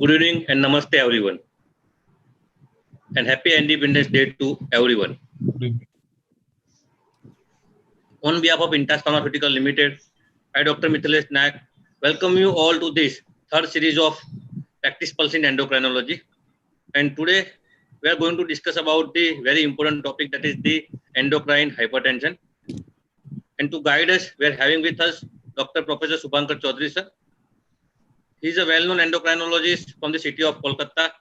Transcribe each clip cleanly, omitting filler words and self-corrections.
Good evening and namaste everyone. And happy Independence Day to everyone. On behalf of Intas Pharmaceutical Limited, I, Dr. Mithilesh Nayak, welcome you all to this third series of Practice-Pearls-in-Endocrinology. And today we are going to discuss about the very important topic, that is the endocrine hypertension. And to guide us, we are having with us Dr. Professor Subhankar Chaudhary, sir. He is a well-known endocrinologist from the city of Kolkata,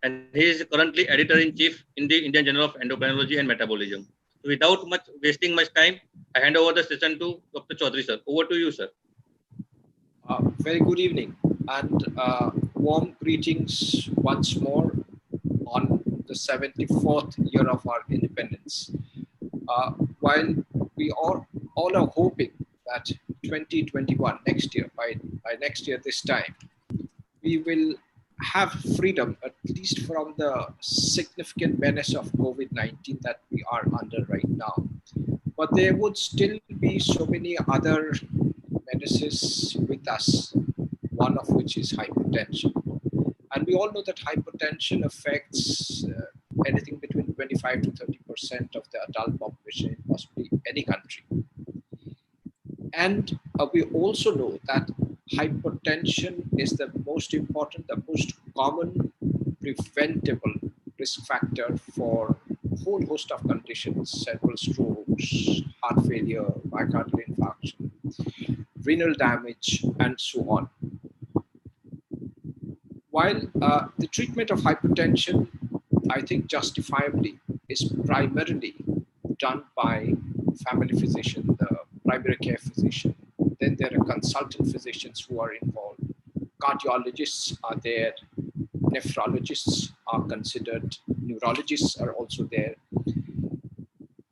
and he is currently editor-in-chief in the Indian Journal of Endocrinology and Metabolism. So without wasting much time, I hand over the session to Dr. Chaudhary, sir. Over to you, sir. Very good evening and warm greetings once more on the 74th year of our independence. While we all are hoping that 2021, next year, by next year this time, we will have freedom, at least from the significant menace of COVID-19 that we are under right now. But there would still be so many other menaces with us, one of which is hypertension. And we all know that hypertension affects anything between 25 to 30% of the adult population in possibly any country. And we also know that hypertension is the most important, the most common preventable risk factor for a whole host of conditions: cerebral strokes, heart failure, myocardial infarction, renal damage, and so on. While the treatment of hypertension, I think justifiably, is primarily done by family physician, the primary care physician. Then there are consultant physicians who are involved. Cardiologists are there. Nephrologists are considered. Neurologists are also there.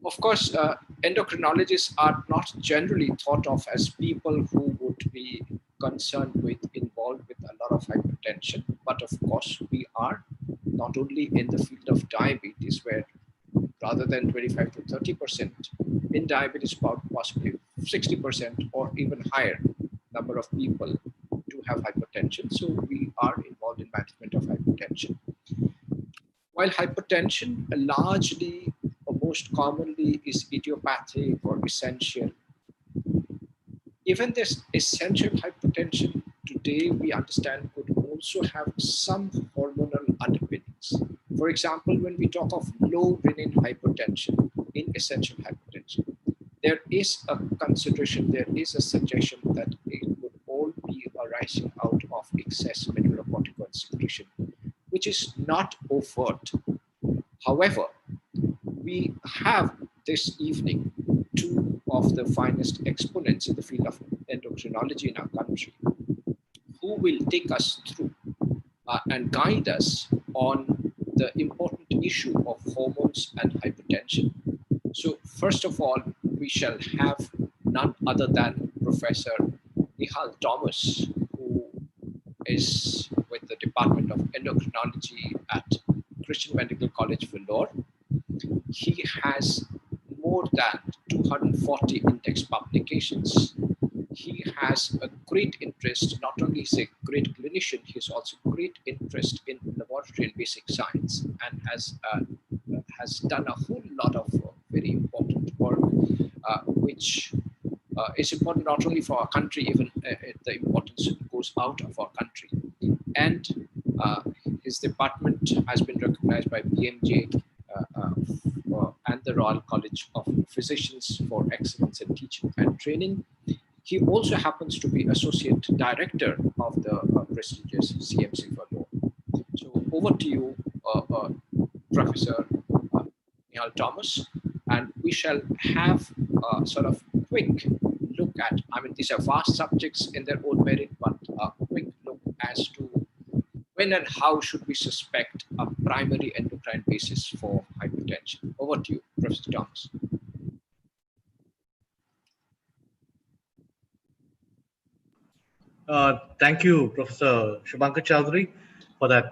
Of course, endocrinologists are not generally thought of as people who would be involved with a lot of hypertension. But of course, we are not only in the field of diabetes, where rather than 25 to 30%, in diabetes, about possibly 60% or even higher number of people do have hypertension. So we are involved in management of hypertension. While hypertension largely or most commonly is idiopathic or essential, even this essential hypertension today, we understand, could also have some hormonal underpinnings. For example, when we talk of low renin hypertension in essential hypertension, there is a consideration, there is a suggestion that it would all be arising out of excess mineralocorticoid secretion, which is not overt. However, we have this evening two of the finest exponents in the field of endocrinology in our country, who will take us through and guide us on the important issue of hormones and hypertension. So first of all, we shall have none other than Professor Nihal Thomas, who is with the Department of Endocrinology at Christian Medical College, Vellore. He has more than 240 index publications. He has a great interest, not only is he a great clinician, he has also great interest in laboratory and basic science, and has done a whole lot of very important work, which is important not only for our country, even the importance goes out of our country. And his department has been recognized by BMJ and the Royal College of Physicians for excellence in teaching and training. He also happens to be Associate Director of the prestigious CMC Vellore. So over to you, Professor Nihal Thomas, and we shall have a sort of quick look at, I mean, these are vast subjects in their own merit, but a quick look as to when and how should we suspect a primary endocrine basis for hypertension. Over to you, Professor Thomas. Thank you, Professor Subhankar Chaudhary, for that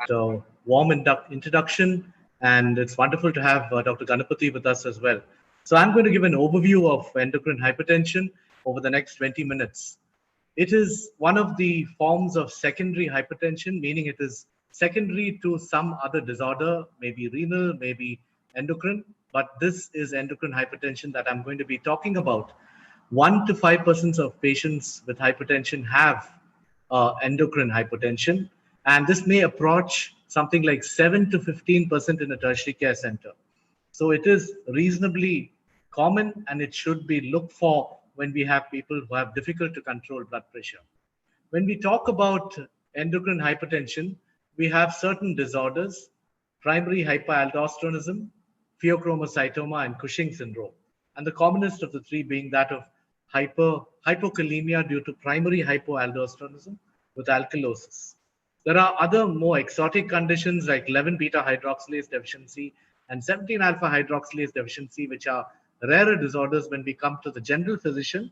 warm introduction. And it's wonderful to have Dr. Ganapathy with us as well. So I'm going to give an overview of endocrine hypertension over the next 20 minutes. It is one of the forms of secondary hypertension, meaning it is secondary to some other disorder, maybe renal, maybe endocrine, but this is endocrine hypertension that I'm going to be talking about. 1 to 5% of patients with hypertension have endocrine hypertension, and this may approach something like 7 to 15% in a tertiary care center. So it is reasonably common, and it should be looked for when we have people who have difficult to control blood pressure. When we talk about endocrine hypertension, we have certain disorders: primary hyperaldosteronism, pheochromocytoma, and Cushing syndrome. And the commonest of the three being that of hypokalemia due to primary hypoaldosteronism with alkalosis. There are other more exotic conditions like 11 beta hydroxylase deficiency and 17 alpha hydroxylase deficiency, which are rarer disorders when we come to the general physician.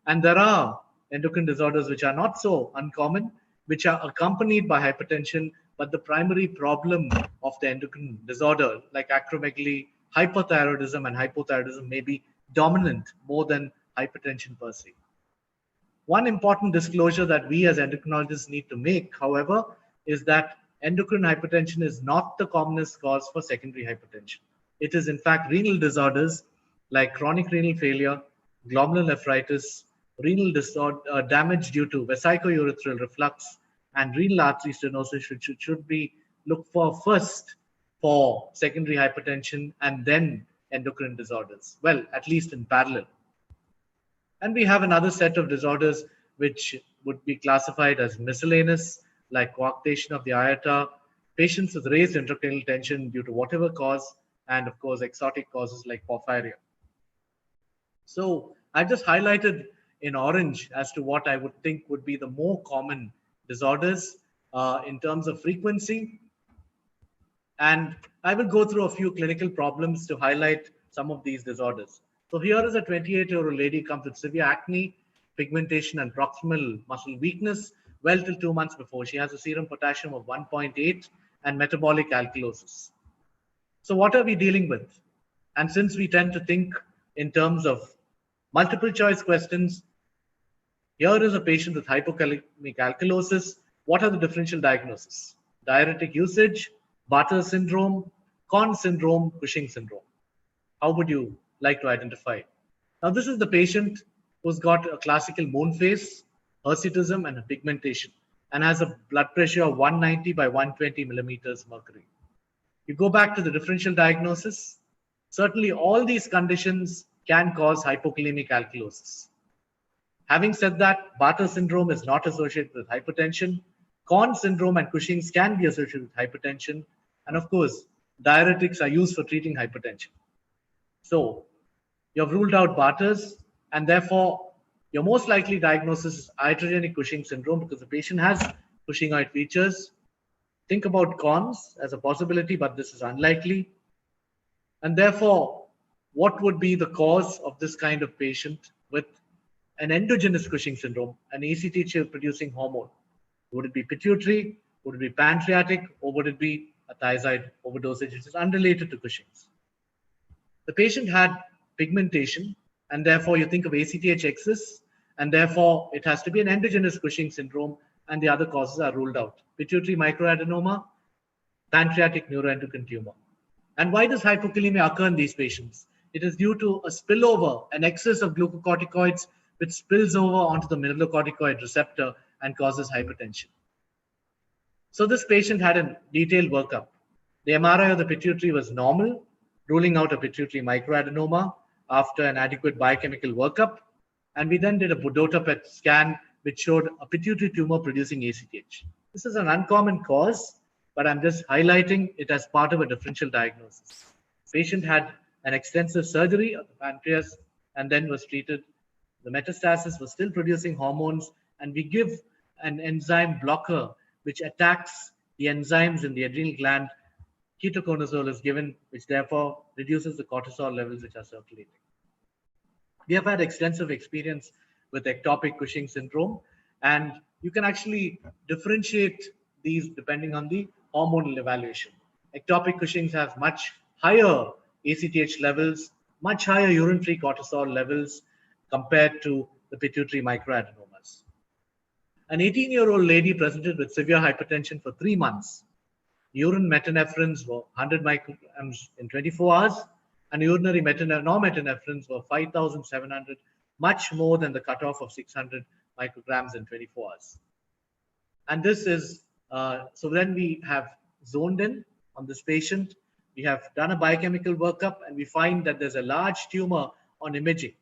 And there are endocrine disorders which are not so uncommon, which are accompanied by hypertension, but the primary problem of the endocrine disorder, like acromegaly, hyperthyroidism, and hypothyroidism, may be dominant more than hypertension per se. One important disclosure that we as endocrinologists need to make, however, is that endocrine hypertension is not the commonest cause for secondary hypertension. It is, in fact, renal disorders like chronic renal failure, glomerulonephritis, renal damage due to vesicourethral reflux, and renal artery stenosis, which should be looked for first for secondary hypertension and then endocrine disorders. Well, at least in parallel. And we have another set of disorders which would be classified as miscellaneous, like coarctation of the aorta, patients with raised intracranial tension due to whatever cause, and of course, exotic causes like porphyria. So I just highlighted in orange as to what I would think would be the more common disorders in terms of frequency. And I will go through a few clinical problems to highlight some of these disorders. So here is a 28-year-old lady comes with severe acne, pigmentation, and proximal muscle weakness well till 2 months before. She has a serum potassium of 1.8 and metabolic alkalosis. So what are we dealing with? And since we tend to think in terms of multiple choice questions, here is a patient with hypokalemic alkalosis. What are the differential diagnoses? Diuretic usage, Bartter syndrome, Conn syndrome, Cushing syndrome. How would you like to identify? Now, this is the patient who's got a classical moon face, hirsutism, and a pigmentation, and has a blood pressure of 190 by 120 millimeters mercury. You go back to the differential diagnosis. Certainly, all these conditions can cause hypokalemic alkalosis. Having said that, Bartter syndrome is not associated with hypertension. Conn syndrome and Cushing's can be associated with hypertension. And of course, diuretics are used for treating hypertension. So you have ruled out Bartter's, and therefore your most likely diagnosis is iatrogenic Cushing syndrome because the patient has Cushingoid features. Think about Conn's as a possibility, but this is unlikely. And therefore, what would be the cause of this kind of patient with an endogenous Cushing syndrome, an ACTH producing hormone? Would it be pituitary? Would it be pancreatic? Or would it be a thiazide overdosage, which is unrelated to Cushing's? The patient had pigmentation, and therefore you think of ACTH excess, and therefore it has to be an endogenous Cushing syndrome, and the other causes are ruled out. Pituitary microadenoma, pancreatic neuroendocrine tumor. And why does hypokalemia occur in these patients? It is due to a spillover, an excess of glucocorticoids, which spills over onto the mineralocorticoid receptor and causes hypertension. So this patient had a detailed workup. The MRI of the pituitary was normal, ruling out a pituitary microadenoma after an adequate biochemical workup. And we then did a Budota PET scan, which showed a pituitary tumor producing ACTH. This is an uncommon cause, but I'm just highlighting it as part of a differential diagnosis. Patient had an extensive surgery of the pancreas and then was treated. The metastasis was still producing hormones, and we give an enzyme blocker which attacks the enzymes in the adrenal gland. Ketoconazole is given, which therefore reduces the cortisol levels which are circulating. We have had extensive experience with ectopic Cushing syndrome, and you can actually differentiate these depending on the hormonal evaluation. Ectopic Cushing's have much higher ACTH levels, much higher urine-free cortisol levels compared to the pituitary microadenomas. An 18-year-old lady presented with severe hypertension for 3 months. Urine metanephrines were 100 micrograms in 24 hours, and urinary normetanephrines were 5,700, much more than the cutoff of 600 micrograms in 24 hours. And this is, so then we have zoned in on this patient. We have done a biochemical workup, and we find that there's a large tumor on imaging.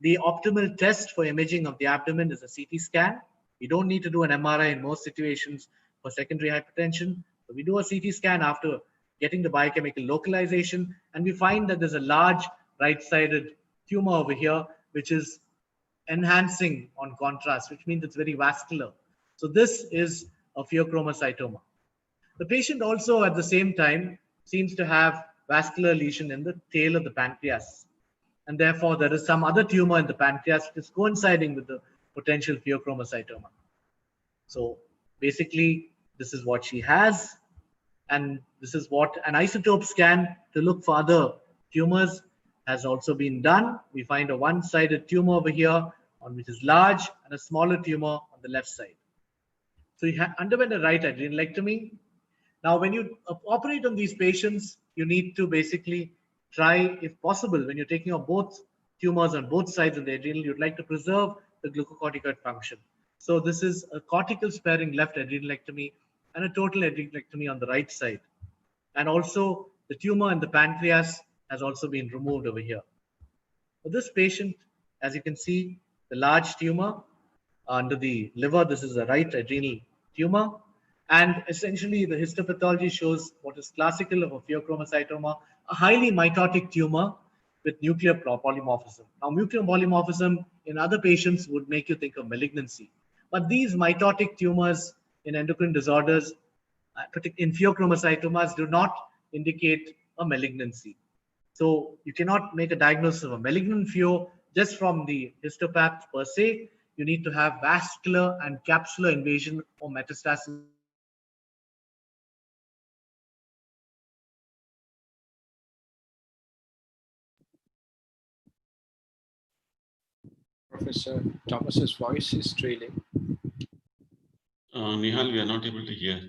The optimal test for imaging of the abdomen is a CT scan. We don't need to do an MRI in most situations for secondary hypertension. So we do a CT scan after getting the biochemical localization, and we find that there's a large right-sided tumor over here, which is enhancing on contrast, which means it's very vascular. So this is a pheochromocytoma. The patient also at the same time seems to have vascular lesion in the tail of the pancreas. And therefore, there is some other tumor in the pancreas which is coinciding with the potential pheochromocytoma. So basically, this is what she has. And this is what an isotope scan to look for other tumors has also been done. We find a one-sided tumor over here, on which is large, and a smaller tumor on the left side. So you underwent a right adrenalectomy. Now, when you operate on these patients, you need to basically try, if possible, when you're taking out both tumors on both sides of the adrenal, you'd like to preserve the glucocorticoid function. So this is a cortical sparing left adrenalectomy and a total adrenalectomy on the right side. And also the tumor in the pancreas has also been removed over here. For this patient, as you can see, the large tumor under the liver, this is a right adrenal tumor. And essentially the histopathology shows what is classical of a pheochromocytoma, a highly mitotic tumor with nuclear polymorphism. Now, nuclear polymorphism in other patients would make you think of malignancy. But these mitotic tumors in endocrine disorders, in pheochromocytomas, do not indicate a malignancy. So you cannot make a diagnosis of a malignant pheo just from the histopath per se. You need to have vascular and capsular invasion or metastasis. Professor Thomas's voice is trailing. Nihal, we are not able to hear.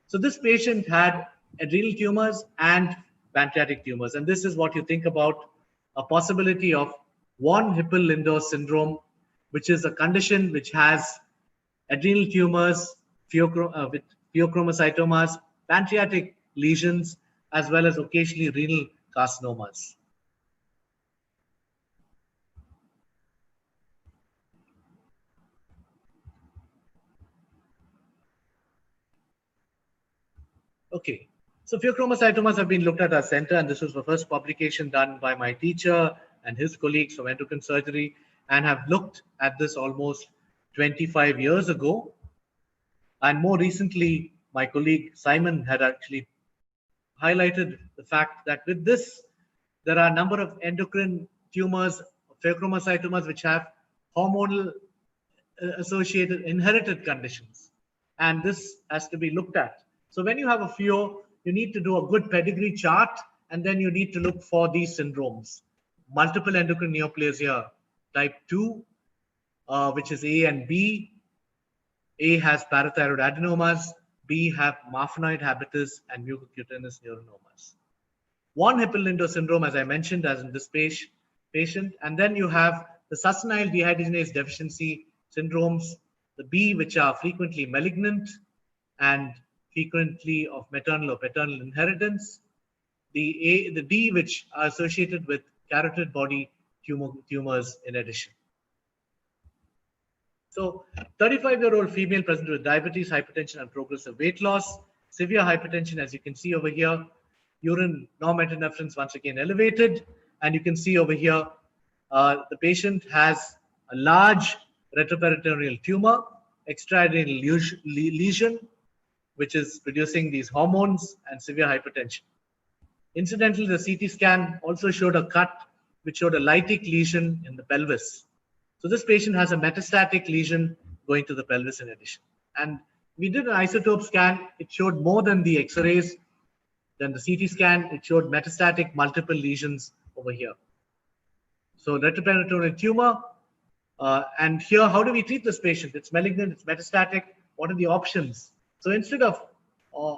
So this patient had adrenal tumors and pancreatic tumors. And this is what you think about a possibility of von Hippel-Lindau syndrome, which is a condition which has adrenal tumors, with pheochromocytomas, pancreatic lesions, as well as occasionally renal carcinomas. Okay, so pheochromocytomas have been looked at our center, and this was the first publication done by my teacher and his colleagues from endocrine surgery, and have looked at this almost 25 years ago. And more recently, my colleague Simon had actually highlighted the fact that with this, there are a number of endocrine tumors, pheochromocytomas, which have hormonal associated inherited conditions. And this has to be looked at. So when you have a pheo, you need to do a good pedigree chart, and then you need to look for these syndromes. Multiple endocrine neoplasia type 2, which is A and B. A has parathyroid adenomas, B have marfanoid habitus and mucocutaneous neuronomas. Von Hippel-Lindau syndrome, as I mentioned, as in this patient, and then you have the succinyl dehydrogenase deficiency syndromes, the B, which are frequently malignant and frequently of maternal or paternal inheritance, the D, which are associated with carotid body tumors in addition. So 35-year-old female presented with diabetes, hypertension, and progressive weight loss, severe hypertension, as you can see over here, urine normetanephrines once again elevated, and you can see over here, the patient has a large retroperitoneal tumor, extraadrenal lesion, which is producing these hormones, and severe hypertension. Incidentally, the CT scan also showed a cut which showed a lytic lesion in the pelvis. So this patient has a metastatic lesion going to the pelvis in addition. And we did an isotope scan. It showed more than the X-rays. Then the CT scan, it showed metastatic multiple lesions over here. So retroperitoneal tumor. And here, how do we treat this patient? It's malignant, it's metastatic. What are the options? So instead of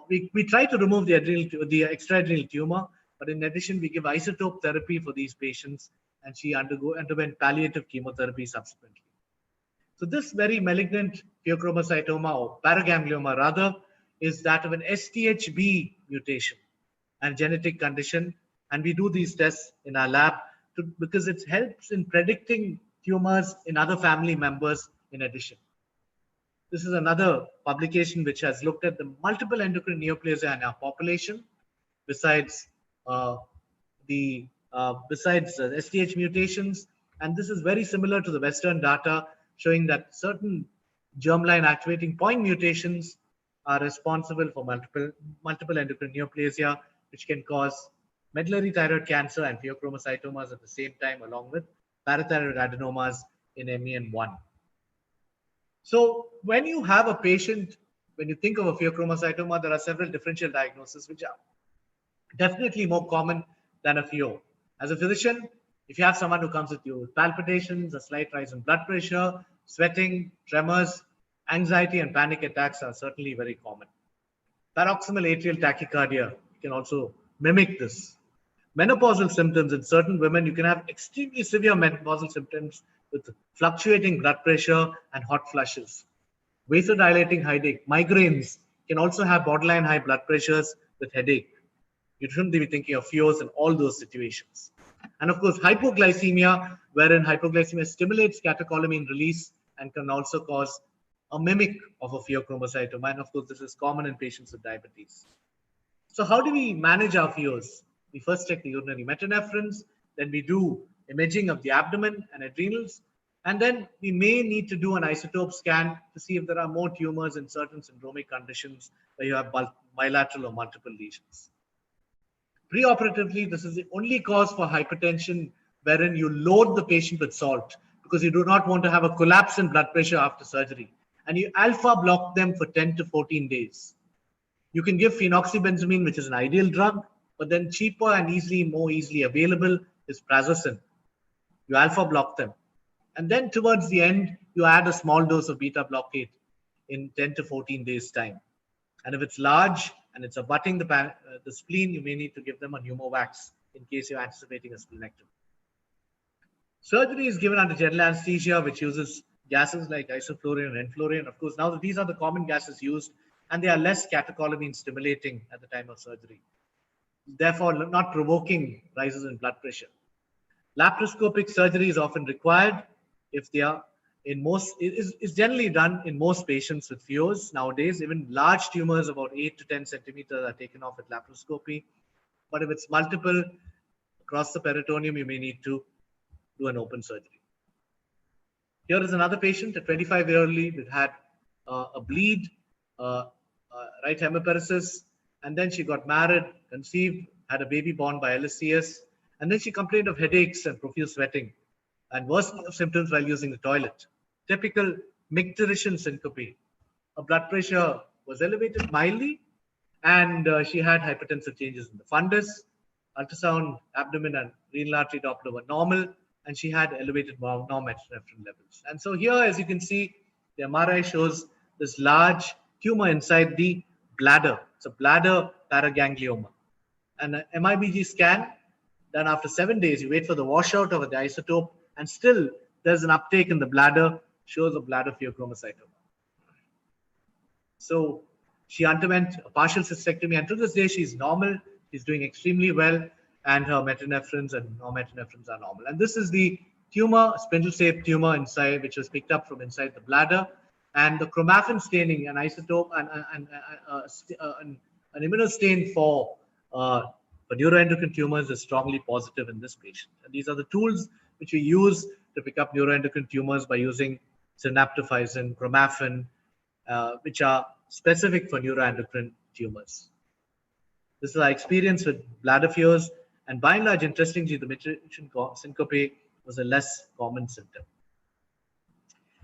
we try to remove the extraadrenal tumor, but in addition, we give isotope therapy for these patients, and she underwent palliative chemotherapy subsequently. So this very malignant pheochromocytoma, or paraganglioma rather, is that of an STHB mutation and genetic condition. And we do these tests in our lab because it helps in predicting tumors in other family members in addition. This is another publication which has looked at the multiple endocrine neoplasia in our population, besides STH mutations, and this is very similar to the Western data showing that certain germline activating point mutations are responsible for multiple endocrine neoplasia, which can cause medullary thyroid cancer and pheochromocytomas at the same time, along with parathyroid adenomas in MEN1. So when you have a patient, when you think of a pheochromocytoma, there are several differential diagnoses which are definitely more common than a pheo. As a physician, if you have someone who comes with you with palpitations, a slight rise in blood pressure, sweating, tremors, anxiety, and panic attacks are certainly very common. Paroxysmal atrial tachycardia can also mimic this. Menopausal symptoms in certain women, you can have extremely severe menopausal symptoms with fluctuating blood pressure and hot flushes. Vasodilating headache, migraines can also have borderline high blood pressures with headache. You shouldn't be thinking of pheos in all those situations. And of course, hypoglycemia, wherein hypoglycemia stimulates catecholamine release and can also cause a mimic of a pheochromocytoma. And of course, this is common in patients with diabetes. So how do we manage our pheos? We first check the urinary metanephrines, then we do imaging of the abdomen and adrenals, and then we may need to do an isotope scan to see if there are more tumors in certain syndromic conditions where you have bilateral or multiple lesions. Preoperatively, this is the only cause for hypertension wherein you load the patient with salt because you do not want to have a collapse in blood pressure after surgery, and you alpha block them for 10 to 14 days. You can give phenoxybenzamine, which is an ideal drug, but then cheaper and more easily available is prazosin. You alpha block them. And then towards the end, you add a small dose of beta blockade in 10 to 14 days time. And if it's large and it's abutting the spleen, you may need to give them a pneumovax in case you're anticipating a splenectomy. Surgery is given under general anesthesia, which uses gases like isoflurane and enflurane. Of course, now these are the common gases used, and they are less catecholamine stimulating at the time of surgery, therefore not provoking rises in blood pressure. Laparoscopic surgery is often required if they are is generally done in most patients with pheos nowadays. Even large tumors about 8 to 10 centimeters are taken off with laparoscopy. But if it's multiple across the peritoneum, you may need to do an open surgery. Here is another patient, a 25-year-old who had a bleed, right hemiparesis, and then she got married, conceived, had a baby born by LSCS, and then she complained of headaches and profuse sweating and worsening of symptoms while using the toilet. Typical micturition syncope. Her blood pressure was elevated mildly, and she had hypertensive changes in the fundus. Ultrasound, abdomen, and renal artery Doppler were normal, and she had elevated norepinephrine levels. And so here, as you can see, the MRI shows this large tumor inside the bladder. It's a bladder paraganglioma. And an MIBG scan done after 7 days, you wait for the washout of the isotope, and still there's an uptake in the bladder, shows a bladder pheochromocytoma. So she underwent a partial cystectomy, and to this day she's normal. She's doing extremely well, and her metanephrines and norepinephrines are normal. And this is the tumor, spindle-shaped tumor inside, which was picked up from inside the bladder. And the chromaffin staining, an isotope, an immunostain for neuroendocrine tumors is strongly positive in this patient. And these are the tools which we use to pick up neuroendocrine tumors by using synaptophysin, chromaffin, which are specific for neuroendocrine tumors. This is our experience with bladder pheos, and by and large, interestingly, the micturition syncope was a less common symptom.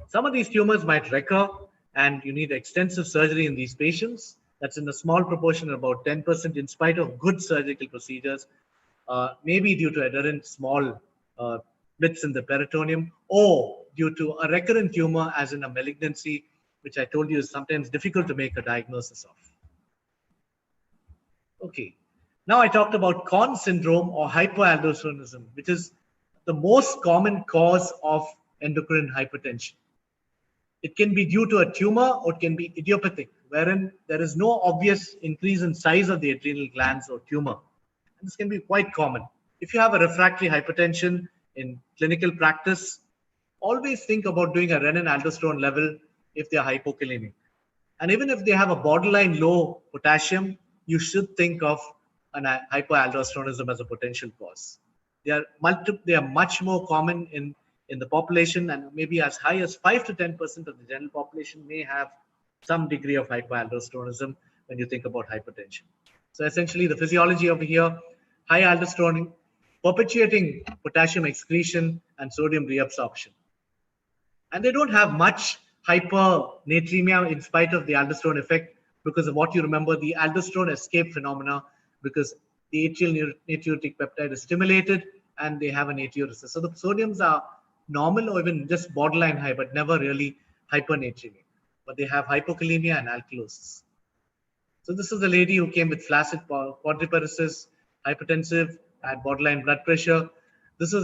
Some of these tumors might recur, and you need extensive surgery in these patients. That's in a small proportion, about 10%, in spite of good surgical procedures, maybe due to adherent small bits in the peritoneum, or due to a recurrent tumor, as in a malignancy, which I told you is sometimes difficult to make a diagnosis of. Okay. Now I talked about Conn syndrome or hypoaldosteronism, which is the most common cause of endocrine hypertension. It can be due to a tumor or it can be idiopathic, wherein there is no obvious increase in size of the adrenal glands or tumor. And this can be quite common. If you have a refractory hypertension in clinical practice, always think about doing a renin-aldosterone level if they are hypokalemic. And even if they have a borderline low potassium, you should think of an hypoaldosteronism as a potential cause. They are much more common in the population, and maybe as high as 5 to 10% of the general population may have some degree of hypoaldosteronism when you think about hypertension. So essentially the physiology over here, high aldosterone perpetuating potassium excretion and sodium reabsorption. And they don't have much hypernatremia in spite of the aldosterone effect because of what you remember, the aldosterone escape phenomena, because the atrial natriuretic peptide is stimulated and they have a natriuresis. So the sodiums are normal or even just borderline high, but never really hypernatremic. But they have hypokalemia and alkalosis. So this is a lady who came with flaccid quadriparesis, hypertensive, had borderline blood pressure. This was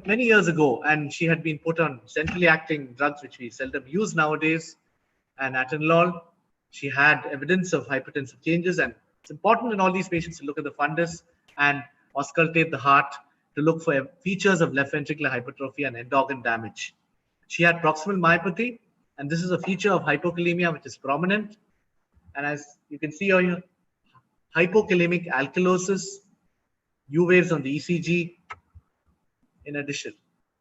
many years ago, and she had been put on centrally acting drugs, which we seldom use nowadays, and atenolol. She had evidence of hypertensive changes, and it's important in all these patients to look at the fundus and auscultate the heart to look for features of left ventricular hypertrophy and end organ damage. She had proximal myopathy, and this is a feature of hypokalemia which is prominent. And as you can see here, hypokalemic alkalosis, U waves on the ECG in addition.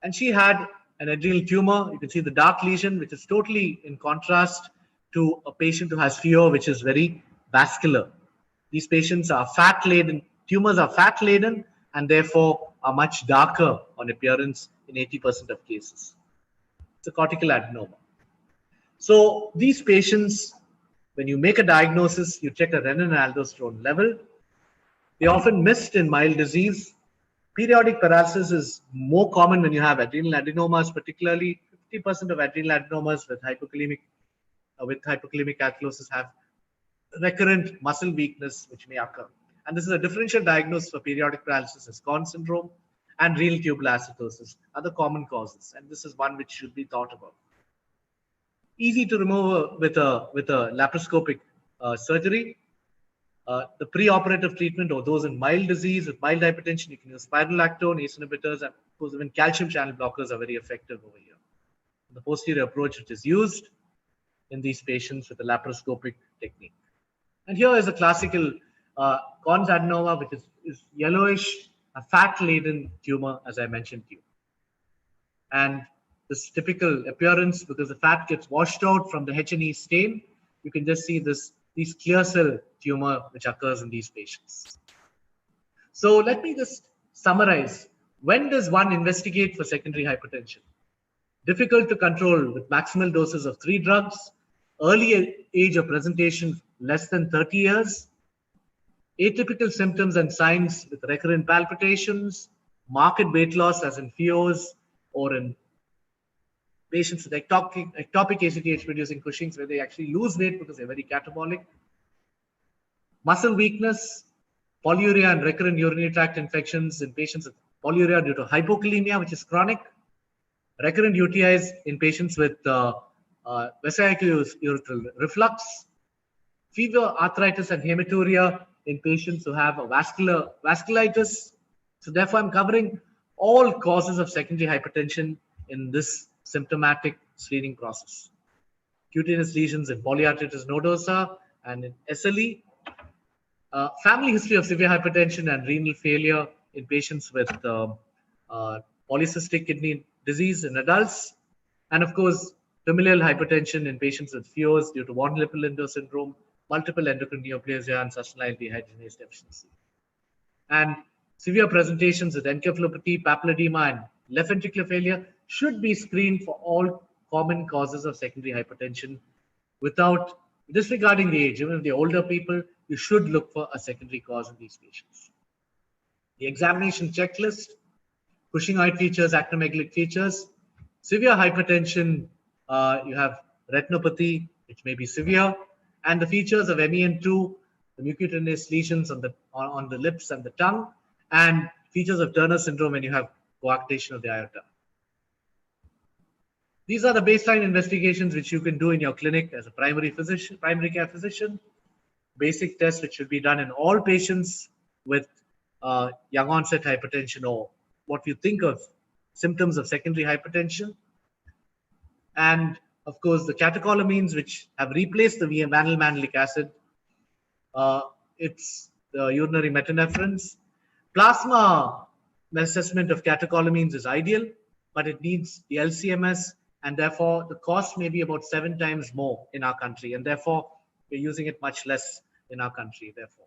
And she had an adrenal tumor. You can see the dark lesion, which is totally in contrast to a patient who has FEO, which is very vascular. These patients are fat-laden, tumors are fat-laden, and therefore are much darker on appearance in 80% of cases. It's a cortical adenoma. So these patients, when you make a diagnosis, you check a renin and aldosterone level. They often missed in mild disease. Periodic paralysis is more common when you have adrenal adenomas, particularly 50% of adrenal adenomas with hypokalemic alkalosis have recurrent muscle weakness, which may occur. And this is a differential diagnosis for periodic paralysis as Conn syndrome, and renal tubular acidosis are the common causes. And this is one which should be thought about. Easy to remove with a laparoscopic surgery. The preoperative treatment, or those in mild disease with mild hypertension, you can use spironolactone, ACE inhibitors, and of course even calcium channel blockers are very effective over here. The posterior approach which is used in these patients with a laparoscopic technique. And here is a classical Conn's adenoma, which is yellowish, a fat-laden tumor, as I mentioned to you. And this typical appearance, because the fat gets washed out from the H&E stain, you can just see these clear cell tumor which occurs in these patients. So let me just summarize. When does one investigate for secondary hypertension? Difficult to control with maximal doses of 3 drugs, early age of presentation less than 30 years, atypical symptoms and signs with recurrent palpitations, marked weight loss as in FEOs or in patients with ectopic ACTH producing Cushing's, where they actually lose weight because they're very catabolic, muscle weakness, polyuria and recurrent urinary tract infections in patients with polyuria due to hypokalemia, which is chronic, recurrent UTIs in patients with vesicular reflux, fever, arthritis, and hematuria in patients who have a vasculitis. So therefore, I'm covering all causes of secondary hypertension in this symptomatic screening process. Cutaneous lesions in polyarteritis nodosa and in SLE. Family history of severe hypertension and renal failure in patients with polycystic kidney disease in adults. And of course, familial hypertension in patients with FEOs due to von Lippel-Lindau syndrome, multiple endocrine neoplasia, and succinyl dehydrogenase deficiency. And severe presentations with encephalopathy, papilledema, and left ventricular failure should be screened for all common causes of secondary hypertension without disregarding the age. Even if they're older people, you should look for a secondary cause in these patients. The examination checklist, Cushingoid features, acromegalich features, severe hypertension, you have retinopathy, which may be severe, and the features of MEN2 the mucocutaneous lesions on the lips and the tongue, and features of Turner syndrome when you have coarctation of the aorta. These are the baseline investigations which you can do in your clinic as a primary care physician. Basic tests which should be done in all patients with young onset hypertension, or what you think of symptoms of secondary hypertension. And of course, the catecholamines which have replaced the vanillmanelic acid. It's the urinary metanephrines. Plasma assessment of catecholamines is ideal, but it needs the LCMS, and therefore the cost may be about 7 times more in our country, and therefore we're using it much less in our country. Therefore,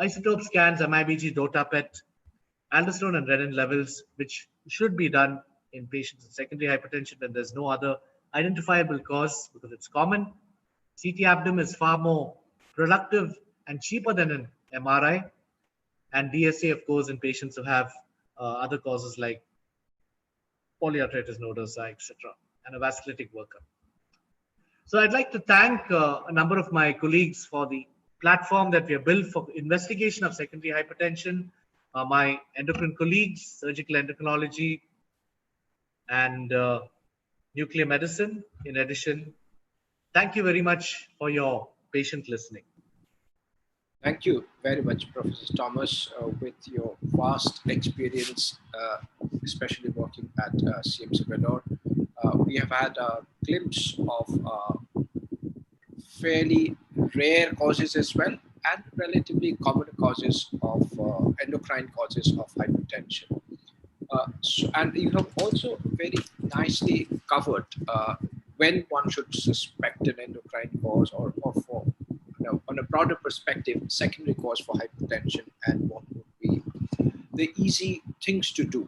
isotope scans, MIBG, DOTA-PET, aldosterone and renin levels, which should be done in patients with secondary hypertension when there's no other identifiable cause, because it's common. CT abdomen is far more productive and cheaper than an MRI, and DSA, of course, in patients who have other causes like polyarteritis nodosa, etc., and a vasculitic workup. So I'd like to thank a number of my colleagues for the platform that we have built for investigation of secondary hypertension, my endocrine colleagues, surgical endocrinology, and nuclear medicine. In addition, thank you very much for your patient listening. Thank you very much, Professor Thomas, with your vast experience, especially working at CMC Vellore. We have had a glimpse of fairly rare causes as well, and relatively common causes of endocrine causes of hypertension. And you have also very nicely covered when one should suspect an endocrine cause, or for, on a broader perspective, secondary cause for hypertension, and what would be the easy things to do.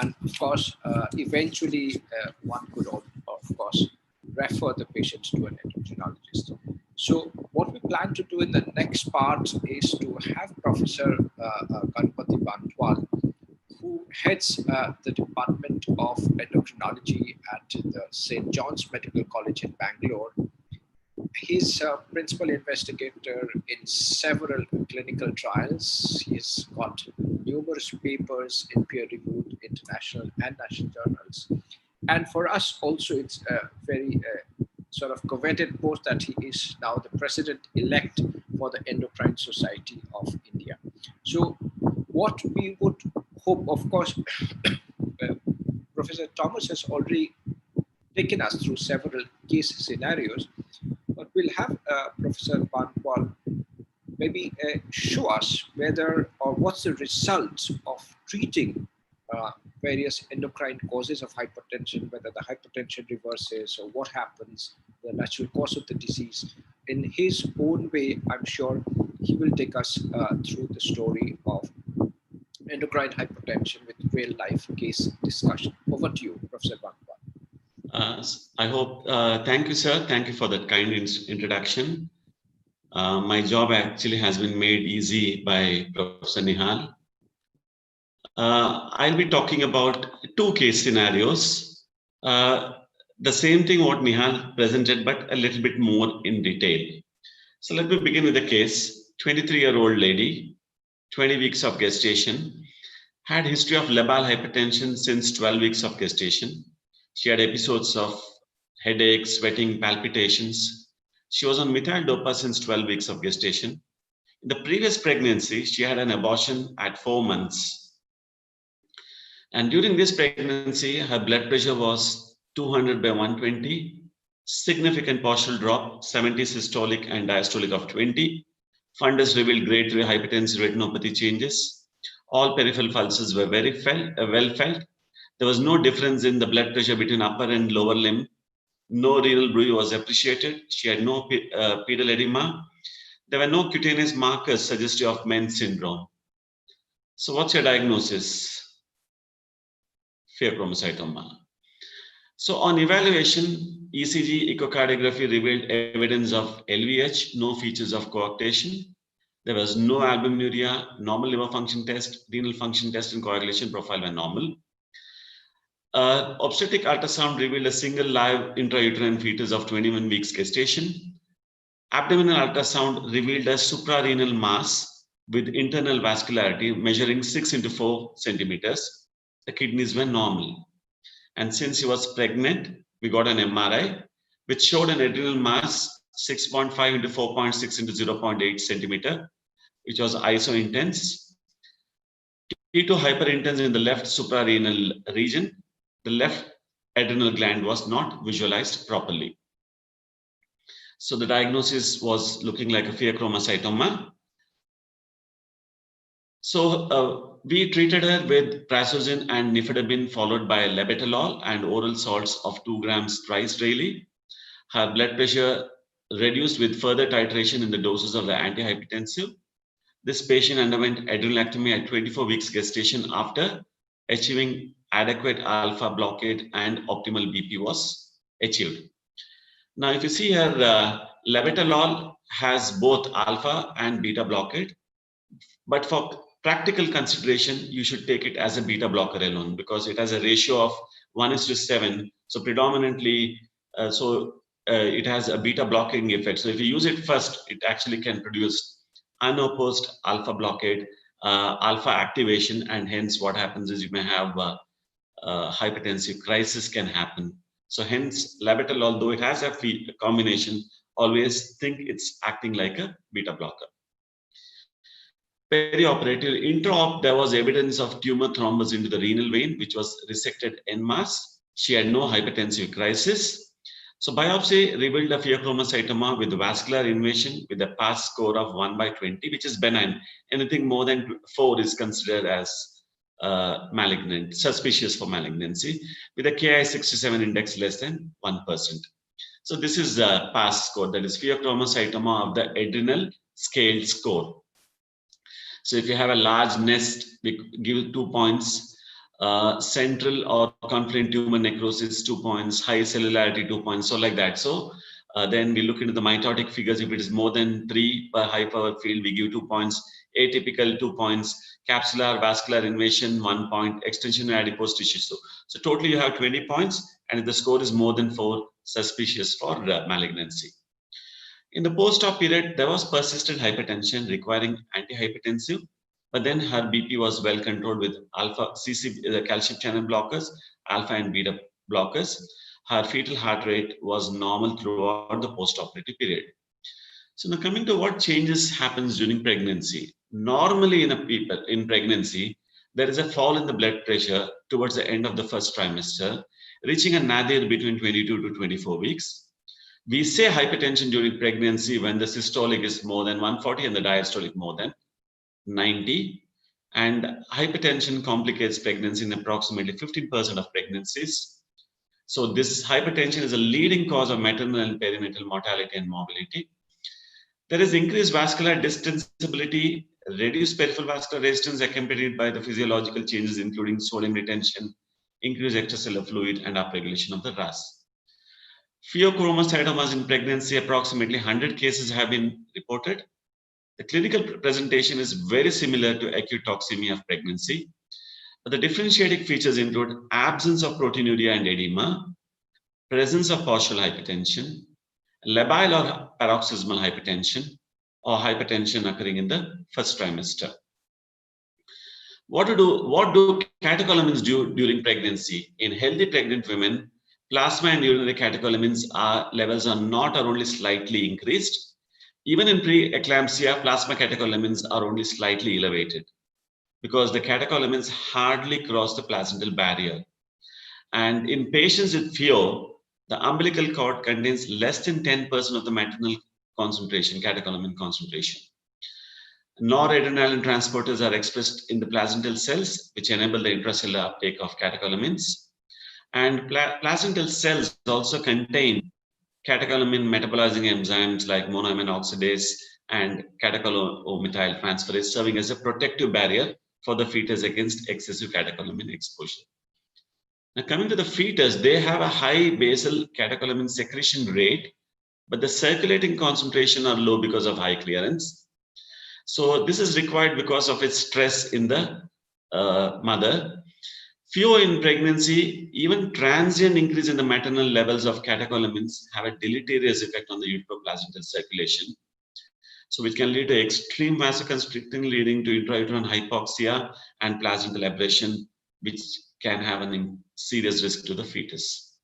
And of course, eventually one could, of course, refer the patients to an endocrinologist. So what we plan to do in the next part is to have Professor Ganpati Bantwal, who heads the Department of Endocrinology at the St. John's Medical College in Bangalore. He's a principal investigator in several clinical trials. He's got numerous papers in peer-reviewed international and national journals. And for us also, it's a very sort of coveted post that he is now the president-elect for the Endocrine Society of India. So what we would hope, of course, Professor Thomas has already taken us through several case scenarios, but we'll have Professor Bantwal maybe show us whether or what's the result of treating various endocrine causes of hypertension, whether the hypertension reverses or what happens, the natural cause of the disease. In his own way, I'm sure he will take us through the story of endocrine hypertension with real life case discussion. Over to you, Professor Bantwal. I hope, thank you, sir. Thank you for that kind introduction. My job actually has been made easy by Professor Nihal. I'll be talking about 2 case scenarios. The same thing what Nihal presented, but a little bit more in detail. So let me begin with the case. 23-year-old lady, 20 weeks of gestation, had history of labile hypertension since 12 weeks of gestation. She had episodes of headaches, sweating, palpitations. She was on methyl dopa since 12 weeks of gestation. In the previous pregnancy, she had an abortion at 4 months. And during this pregnancy, her blood pressure was 200 by 120, significant partial drop, 70 systolic and diastolic of 20. Fundus revealed grade 3 hypertensive retinopathy changes. All peripheral pulses were very well felt. There was no difference in the blood pressure between upper and lower limb. No renal bruit was appreciated. She had no pedal edema. There were no cutaneous markers suggestive of Men's syndrome. So what's your diagnosis? Pheochromocytoma. So on evaluation, ECG echocardiography revealed evidence of LVH, no features of coarctation. There was no albuminuria, normal liver function test, renal function test, and coagulation profile were normal. Obstetric ultrasound revealed a single live intrauterine fetus of 21 weeks gestation. Abdominal ultrasound revealed a suprarenal mass with internal vascularity measuring 6 into 4 centimeters. The kidneys were normal. And since she was pregnant, we got an MRI, which showed an adrenal mass 6.5 into 4.6 into 0.8 centimeter, which was iso-intense. T2 hyperintense in the left suprarenal region. The left adrenal gland was not visualized properly. So the diagnosis was looking like a pheochromocytoma. So we treated her with prazosin and nifedipine followed by labetalol and oral salts of 2 grams twice daily. Her blood pressure reduced with further titration in the doses of the antihypertensive. This patient underwent adrenalectomy at 24 weeks gestation after achieving adequate alpha blockade and optimal BP was achieved. Now, if you see here, labetalol has both alpha and beta blockade, but for practical consideration, you should take it as a beta blocker alone because it has a ratio of 1:7. So predominantly, it has a beta blocking effect. So if you use it first, it actually can produce unopposed alpha blockade, alpha activation, and hence what happens is you may have hypertensive crisis can happen. So hence labetalol, although it has a combination, always think it's acting like a beta blocker. Perioperative intra-op, there was evidence of tumor thrombus into the renal vein, which was resected en masse. She had no hypertensive crisis. So biopsy revealed a pheochromocytoma with vascular invasion with a PAS score of 1/20, which is benign. Anything more than 4 is considered as malignant, suspicious for malignancy, with a Ki-67 index less than 1%. So this is a PAS score, that is pheochromocytoma of the adrenal scale score. So if you have a large nest, we give 2 points. Central or confluent tumor necrosis, 2 points. High cellularity, 2 points. So like that. So then we look into the mitotic figures. If it is more than 3 per high power field, we give 2 points. Atypical, 2 points. Capsular vascular invasion, 1 point. Extension adipose tissue. So totally you have 20 points. And if the score is more than 4, suspicious for malignancy. In the post-op period, there was persistent hypertension requiring antihypertensive, but then her BP was well controlled with alpha the calcium channel blockers, alpha and beta blockers. Her fetal heart rate was normal throughout the post-operative period. So now coming to what changes happens during pregnancy. Normally in pregnancy, there is a fall in the blood pressure towards the end of the first trimester, reaching a nadir between 22 to 24 weeks. We say hypertension during pregnancy when the systolic is more than 140 and the diastolic more than 90. And hypertension complicates pregnancy in approximately 15% of pregnancies. So this hypertension is a leading cause of maternal and perinatal mortality and morbidity. There is increased vascular distensibility, reduced peripheral vascular resistance accompanied by the physiological changes including sodium retention, increased extracellular fluid, and upregulation of the RAS. Pheochromocytomas in pregnancy, approximately 100 cases have been reported. The clinical presentation is very similar to acute toxemia of pregnancy, but the differentiating features include absence of proteinuria and edema, presence of partial hypertension, labile or paroxysmal hypertension, or hypertension occurring in the first trimester. What do catecholamines do during pregnancy? In healthy pregnant women, plasma and urinary catecholamines levels are not or only slightly increased. Even in preeclampsia, plasma catecholamines are only slightly elevated because the catecholamines hardly cross the placental barrier. And in patients with PHEO, the umbilical cord contains less than 10% of the maternal concentration, catecholamine concentration. Noradrenaline transporters are expressed in the placental cells, which enable the intracellular uptake of catecholamines. And placental cells also contain catecholamine metabolizing enzymes like monoamine oxidase and catechol-O-methyl transferase, serving as a protective barrier for the fetus against excessive catecholamine exposure. Now, coming to the fetus, they have a high basal catecholamine secretion rate, but the circulating concentration are low because of high clearance. So this is required because of its stress in the mother. Few in pregnancy, even transient increase in the maternal levels of catecholamines have a deleterious effect on the uteroplacental circulation. So which can lead to extreme vasoconstricting, leading to intrauterine hypoxia and placental abrasion, which can have a serious risk to the fetus.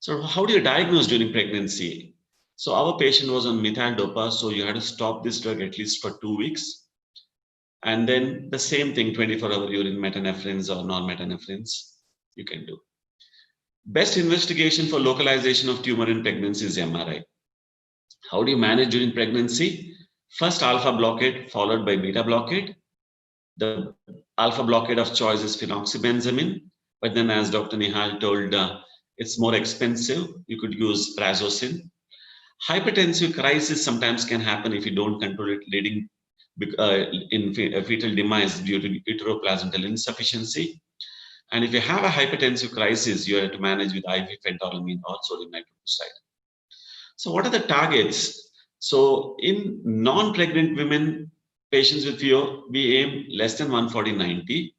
So how do you diagnose during pregnancy? So our patient was on methyl-dopa, so you had to stop this drug at least for 2 weeks. And then the same thing, 24-hour urine metanephrines or non-metanephrines you can do. Best investigation for localization of tumor in pregnancy is MRI. How do you manage during pregnancy? First alpha blockade followed by beta blockade. The alpha blockade of choice is phenoxybenzamine, but then as Dr. Nihal told, it's more expensive. You could use prazosin. Hypertensive crisis sometimes can happen if you don't control it, leading in fetal demise due to uteroplacental insufficiency. And if you have a hypertensive crisis, you have to manage with IV phentolamine or sodium nitroprusside. So what are the targets? So in non-pregnant women, patients with PO, we aim less than 140/90.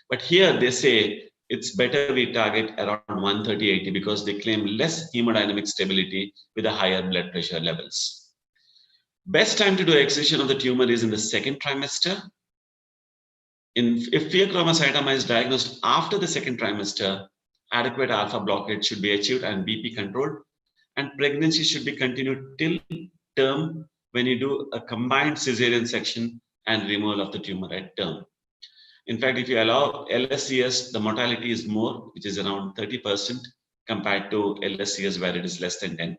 But here they say it's better we target around 130/80 because they claim less hemodynamic stability with a higher blood pressure levels. Best time to do excision of the tumor is in the second trimester. If pheochromocytoma is diagnosed after the second trimester, adequate alpha blockade should be achieved and BP controlled, and pregnancy should be continued till term when you do a combined cesarean section and removal of the tumor at term. In fact, if you allow LSCS, the mortality is more, which is around 30% compared to LSCS where it is less than 10%.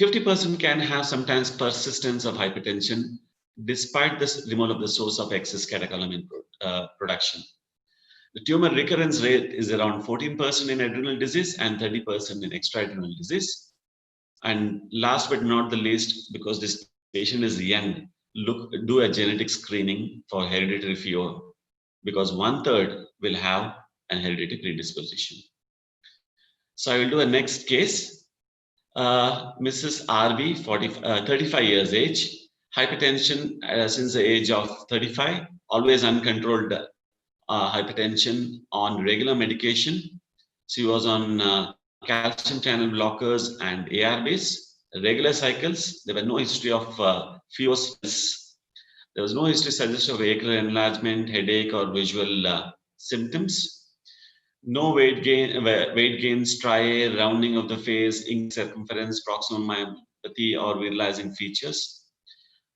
50% can have sometimes persistence of hypertension despite the removal of the source of excess catecholamine production. The tumor recurrence rate is around 14% in adrenal disease and 30% in extraadrenal disease. And last but not the least, because this patient is young, do a genetic screening for hereditary FEO because 1/3 will have an hereditary predisposition. So I will do a next case. Mrs. RB, 35 years age, hypertension since the age of 35, always uncontrolled hypertension on regular medication. She was on calcium channel blockers and ARBs, regular cycles. There were no history of FEOS. There was no history suggestive of acral enlargement, headache, or visual symptoms. No weight gain, striae, rounding of the face, ink circumference, proximal myopathy, or virilizing features.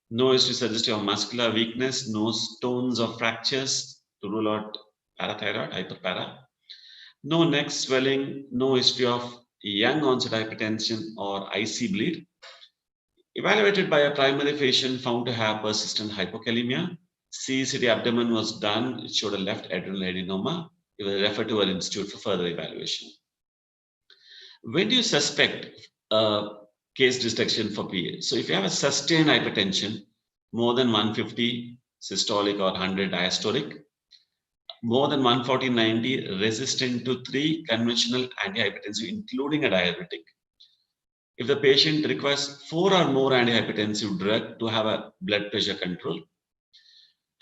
No history suggestive of muscular weakness, no stones or fractures to rule out parathyroid, hyperpara. No neck swelling, no history of young onset hypertension or IC bleed. Evaluated by a primary physician found to have persistent hypokalemia. CECD abdomen was done, it showed a left adrenal adenoma. It was referred to an institute for further evaluation. When do you suspect case dissection for PA? So if you have a sustained hypertension, more than 150 systolic or 100 diastolic, more than 140/90 resistant to 3 conventional antihypertensive, including a diuretic. If the patient requires 4 or more antihypertensive drug to have a blood pressure control,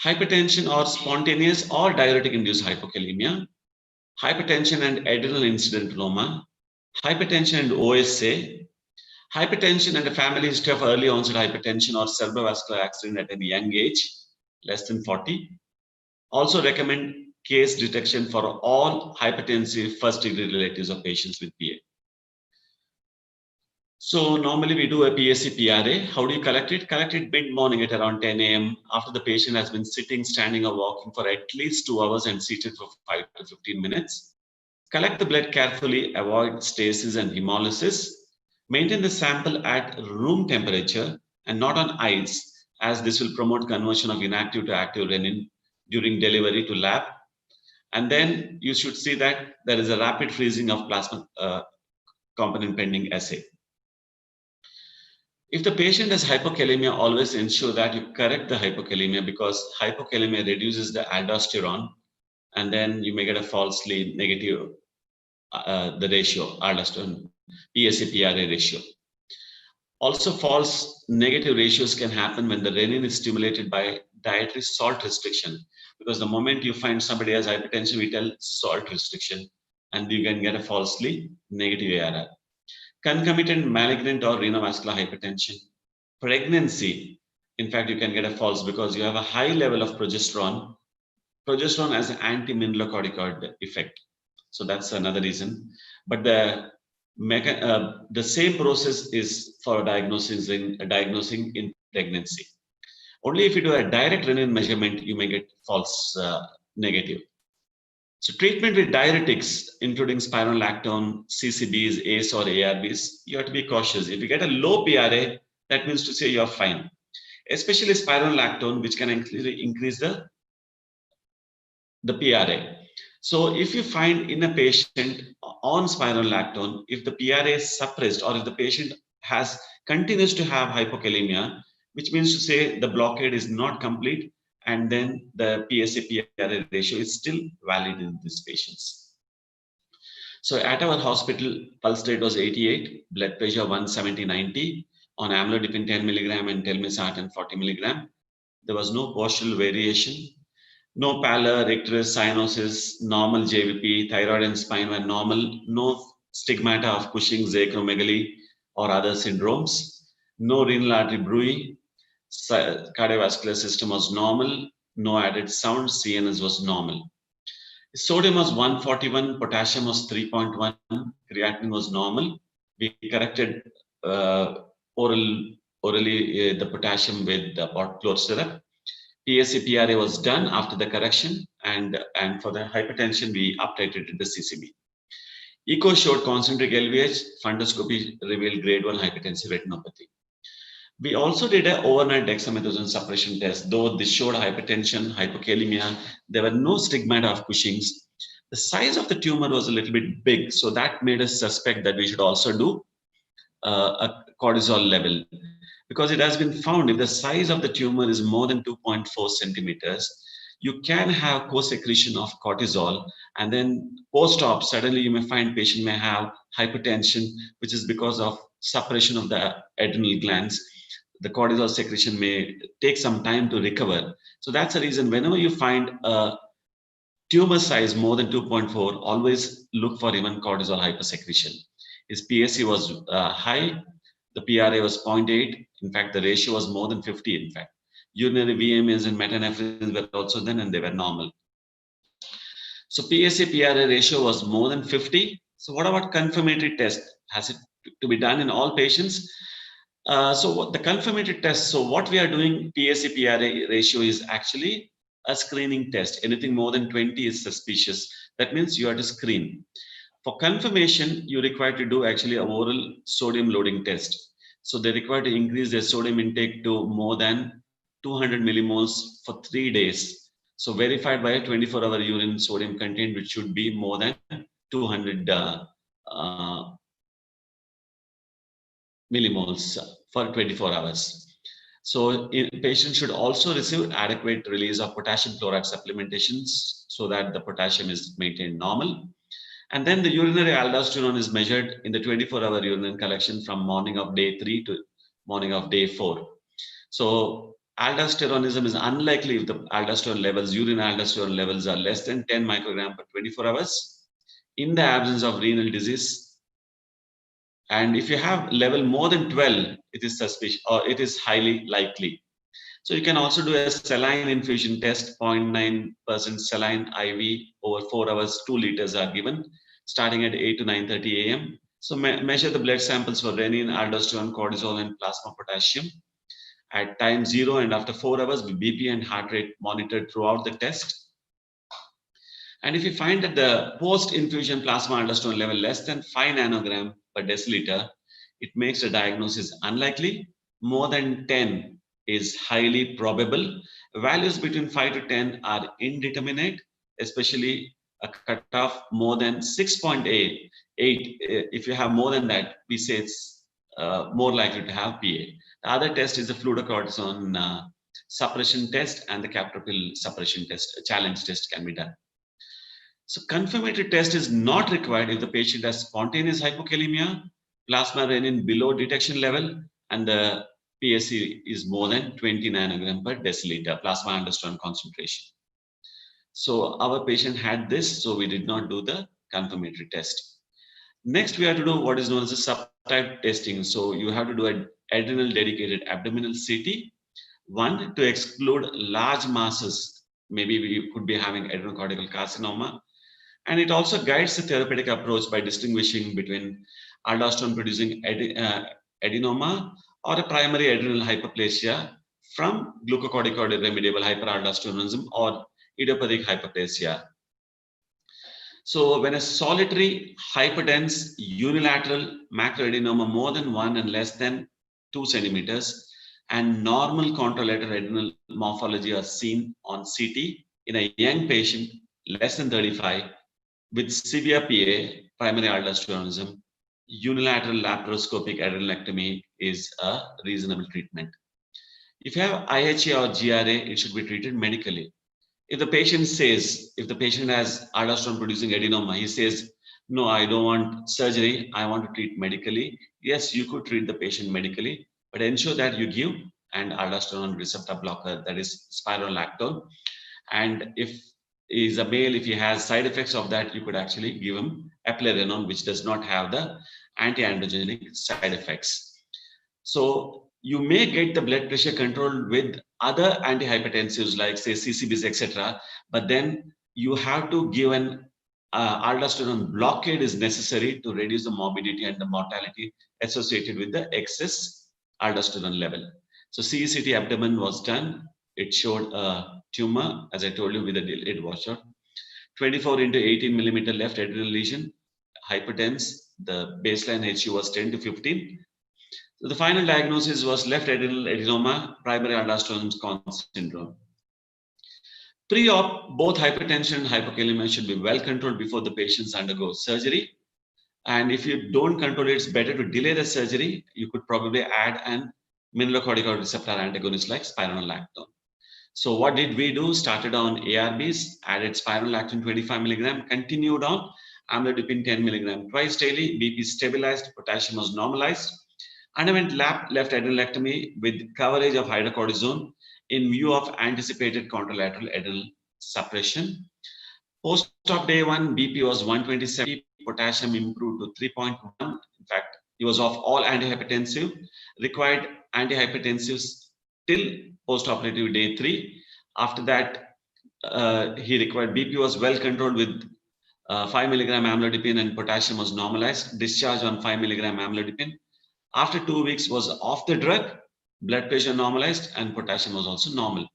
hypertension or spontaneous or diuretic-induced hypokalemia, hypertension and adrenal incidentuloma, hypertension and OSA, hypertension and a family history of early onset hypertension or cerebrovascular accident at a young age, less than 40. Also recommend case detection for all hypertensive first-degree relatives of patients with PA. So normally we do a PSC-PRA. How do you collect it? Collect it mid-morning at around 10 a.m. after the patient has been sitting, standing, or walking for at least 2 hours and seated for 5 to 15 minutes. Collect the blood carefully, avoid stasis and hemolysis. Maintain the sample at room temperature and not on ice, as this will promote conversion of inactive to active renin during delivery to lab. And then you should see that there is a rapid freezing of plasma component pending assay. If the patient has hypokalemia, always ensure that you correct the hypokalemia because hypokalemia reduces the aldosterone and then you may get a falsely negative the ratio, aldosterone, PSA-PRA ratio. Also, false negative ratios can happen when the renin is stimulated by dietary salt restriction, because the moment you find somebody has hypertension, we tell salt restriction, and you can get a falsely negative ARR. Concomitant malignant or renovascular hypertension. Pregnancy, in fact, you can get a false because you have a high level of progesterone. Progesterone has an anti-mineralocorticoid effect. So that's another reason. But the same process is for diagnosing in pregnancy. Only if you do a direct renin measurement, you may get false negative. So treatment with diuretics, including spironolactone, CCBs, ACE or ARBs, you have to be cautious. If you get a low PRA, that means to say you're fine. Especially spironolactone, which can increase the PRA. So if you find in a patient on spironolactone, if the PRA is suppressed or if the patient continues to have hypokalemia, which means to say the blockade is not complete, and then the PSA-PRA ratio is still valid in these patients. So at our hospital, pulse rate was 88, blood pressure 170/90, on amlodipine 10 milligram and telmisartan 40 milligram. There was no postural variation, no pallor, icterus, cyanosis, normal JVP, thyroid and spine were normal, no stigmata of Cushing's, acromegaly or other syndromes, no renal artery bruit, cardiovascular system was normal, no added sound, CNS was normal. Sodium was 141, potassium was 3.1, creatinine was normal. We corrected orally the potassium with the chlor syrup. PSA-PRA was done after the correction, and for the hypertension, we uptitrated the CCB. Echo showed concentric LVH, fundoscopy revealed grade 1 hypertensive retinopathy. We also did an overnight dexamethasone suppression test. Though this showed hypertension, hypokalemia, there were no stigmata of Cushing's. The size of the tumor was a little bit big, so that made us suspect that we should also do a cortisol level. Because it has been found if the size of the tumor is more than 2.4 centimeters, you can have co-secretion of cortisol, and then post-op, suddenly you may find patient may have hypertension, which is because of suppression of the adrenal glands. The cortisol secretion may take some time to recover. So that's the reason whenever you find a tumor size more than 2.4, always look for even cortisol hypersecretion. His PSA was high, the PRA was 0.8. In fact, the ratio was more than 50. In fact, urinary VMAs and metanephrines were also then, and they were normal. So PSA-PRA ratio was more than 50. So what about confirmatory test? Has it to be done in all patients? So the confirmatory test, so what we are doing, PSA-PRA ratio is actually a screening test. Anything more than 20 is suspicious. That means you have to screen. For confirmation, you require to do actually a oral sodium loading test. So they require to increase their sodium intake to more than 200 millimoles for 3 days. So verified by a 24-hour urine sodium content, which should be more than 200 millimoles for 24 hours. So patients should also receive adequate release of potassium chloride supplementations so that the potassium is maintained normal. And then the urinary aldosterone is measured in the 24-hour urine collection from morning of day 3 to morning of day 4. So aldosteronism is unlikely if the aldosterone levels, urine aldosterone levels are less than 10 microgram per 24 hours in the absence of renal disease. And if you have level more than 12, it is suspicious or it is highly likely. So you can also do a saline infusion test, 0.9% saline IV over 4 hours, 2 liters are given, starting at 8 to 9:30 a.m. So measure the blood samples for renin, aldosterone, cortisol, and plasma potassium. At time 0 and after 4 hours, BP and heart rate monitored throughout the test. And if you find that the post-infusion plasma aldosterone level less than 5 nanogram per deciliter, it makes the diagnosis unlikely. More than 10 is highly probable. Values between 5 to 10 are indeterminate, especially a cutoff more than 6.8. If you have more than that, we say it's more likely to have PA. The other test is the fluorocortisone suppression test, and the captopril suppression test, a challenge test can be done. So confirmatory test is not required if the patient has spontaneous hypokalemia, plasma renin below detection level, and the PSC is more than 20 nanogram per deciliter, plasma aldosterone concentration. So our patient had this, so we did not do the confirmatory test. Next, we have to do what is known as a subtype testing. So you have to do an adrenal dedicated abdominal CT, one to exclude large masses. Maybe we could be having adrenocortical carcinoma. And it also guides the therapeutic approach by distinguishing between aldosterone producing adenoma or a primary adrenal hyperplasia from glucocorticoid remediable hyperaldosteronism or idiopathic hyperplasia. So when a solitary hyperdense unilateral macroadenoma more than 1 and less than 2 centimeters and normal contralateral adrenal morphology are seen on CT in a young patient less than 35 with severe PA, primary aldosteronism, unilateral laparoscopic adrenalectomy is a reasonable treatment. If you have IHA or GRA, it should be treated medically. If the patient has aldosterone producing adenoma, he says, no, I don't want surgery, I want to treat medically. Yes, you could treat the patient medically, but ensure that you give an aldosterone receptor blocker, that is spironolactone. And if is a male, if he has side effects of that, you could actually give him eplerenone, which does not have the anti-androgenic side effects. So you may get the blood pressure controlled with other antihypertensives like say CCBs, etc. But then you have to give an aldosterone blockade is necessary to reduce the morbidity and the mortality associated with the excess aldosterone level. So CECT abdomen was done. It showed a tumor, as I told you, with a delayed washout. 24 into 18 millimeter left adrenal lesion, hypertense. The baseline HU was 10 to 15. So the final diagnosis was left adrenal adenoma, primary aldosterone syndrome. Pre-op, both hypertension and hypokalemia should be well controlled before the patients undergo surgery. And if you don't control it, it's better to delay the surgery. You could probably add an mineralocorticoid receptor antagonist like spironolactone. So what did we do? Started on ARBs, added spironolactone 25 milligram, continued on amlodipine 10 milligram twice daily, BP stabilized, potassium was normalized. Underwent left adrenalectomy with coverage of hydrocortisone in view of anticipated contralateral adrenal suppression. Post-op day 1, BP was 127, potassium improved to 3.1. In fact, he was off all antihypertensive, required antihypertensives till post-operative day 3. After that, he required BP was well controlled with 5 milligram amlodipine and potassium was normalized, discharge on 5 milligram amlodipine. After 2 weeks was off the drug, blood pressure normalized and potassium was also normal.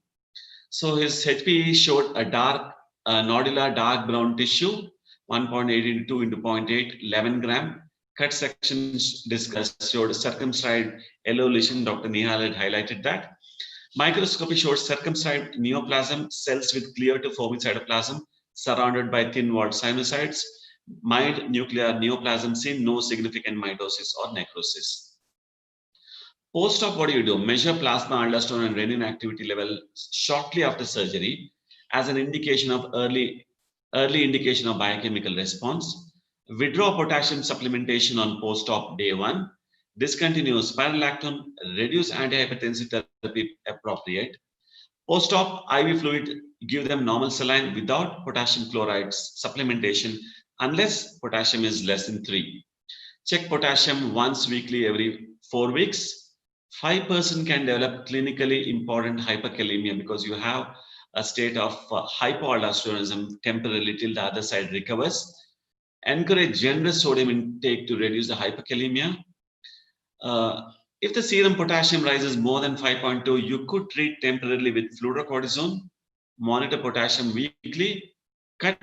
So his HPE showed a dark, nodular dark brown tissue, 1.82 into 0.8, 11 gram. Cut sections discussed showed circumscribed yellow lesion. Dr. Nihal had highlighted that. Microscopy showed circumscribed neoplasm, cells with clear to foamy cytoplasm surrounded by thin walled sinusoids. Mild nuclear neoplasm seen, no significant mitosis or necrosis. Post-op, what do? Measure plasma aldosterone and renin activity level shortly after surgery as an indication of early indication of biochemical response. Withdraw potassium supplementation on post-op day 1. Discontinue spironolactone. Reduce antihypertensive therapy appropriate. Post-op IV fluid, give them normal saline without potassium chloride supplementation unless potassium is less than 3. Check potassium once weekly every 4 weeks. 5% can develop clinically important hyperkalemia because you have a state of hypoaldosteronism temporarily till the other side recovers. Encourage generous sodium intake to reduce the hyperkalemia. If the serum potassium rises more than 5.2, you could treat temporarily with fluorocortisone. Monitor potassium weekly. Cut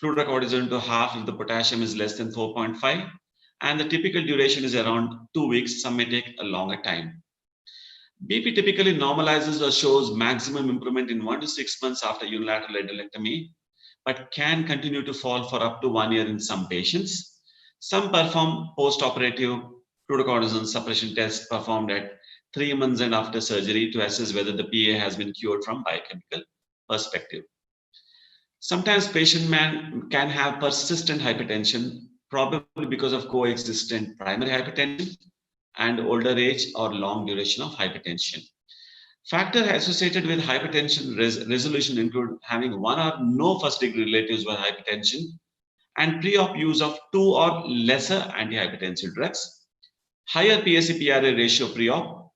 fluorocortisone to half if the potassium is less than 4.5. And the typical duration is around 2 weeks. Some may take a longer time. BP typically normalizes or shows maximum improvement in 1 to 6 months after unilateral adrenalectomy, but can continue to fall for up to 1 year in some patients. Some perform post-operative fluorocortisone suppression tests performed at 3 months and after surgery to assess whether the PA has been cured from biochemical perspective. Sometimes patient can have persistent hypertension, probably because of coexistent primary hypertension. and older age or long duration of hypertension. Factors associated with hypertension resolution include having one or no first-degree relatives with hypertension and pre-op use of 2 or lesser antihypertensive drugs, higher PSA-PRA ratio pre-op,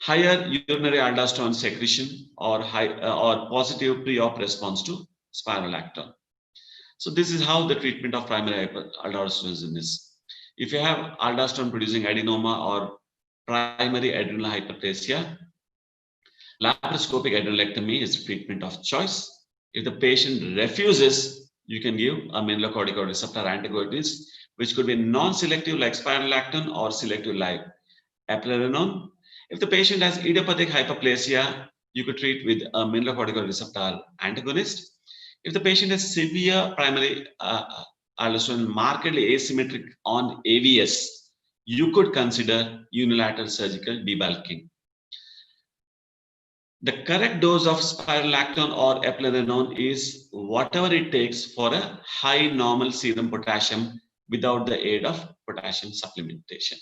higher urinary aldosterone secretion, or positive pre-op response to spironolactone. So this is how the treatment of primary hyperaldosteronism is. If you have aldosterone producing adenoma or primary adrenal hyperplasia, laparoscopic adrenalectomy is treatment of choice. If the patient refuses, you can give a mineralocorticoid receptor antagonist, which could be non-selective like spironolactone or selective like eplerenone. If the patient has idiopathic hyperplasia, you could treat with a mineralocorticoid receptor antagonist. If the patient has severe primary aldosterone markedly asymmetric on AVS, you could consider unilateral surgical debulking. The correct dose of spironolactone or eplerenone is whatever it takes for a high normal serum potassium without the aid of potassium supplementation.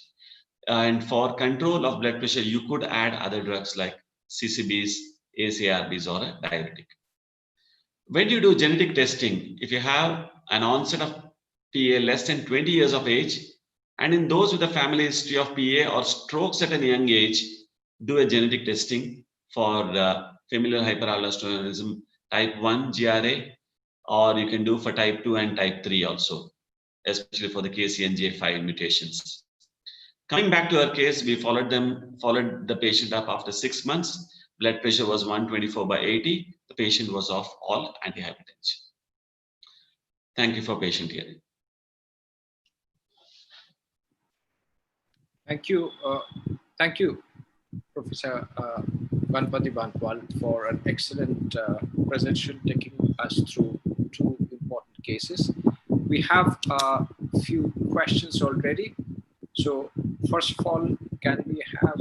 And for control of blood pressure, you could add other drugs like CCBs, ACRBs, or a diuretic. When you do genetic testing, if you have an onset of PA less than 20 years of age, and in those with a family history of PA or strokes at a young age, do a genetic testing for familial hyperaldosteronism type 1 GRA, or you can do for type 2 and type 3 also, especially for the KCNJ5 mutations. Coming back to our case, we followed the patient up after 6 months. Blood pressure was 124/80. The patient was off all antihypertension. Thank you for patient hearing. Thank you, Professor Ganpati Banpal, for an excellent presentation taking us through 2 important cases. We have a few questions already. So first of all, can we have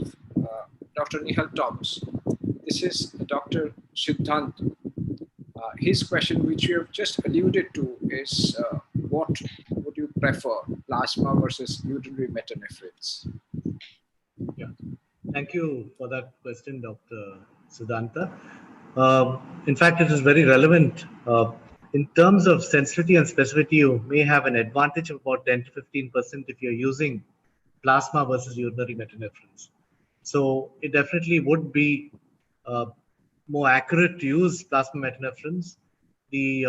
Dr. Nihal Thomas? This is Dr. Siddhant. His question, which you have just alluded to, is what would you prefer, plasma versus urinary metanephrines? Yeah, thank you for that question, Dr. Siddhanta. In fact, it is very relevant. In terms of sensitivity and specificity, you may have an advantage of about 10 to 15% if you're using plasma versus urinary metanephrines. So it definitely would be more accurate to use plasma metanephrines. The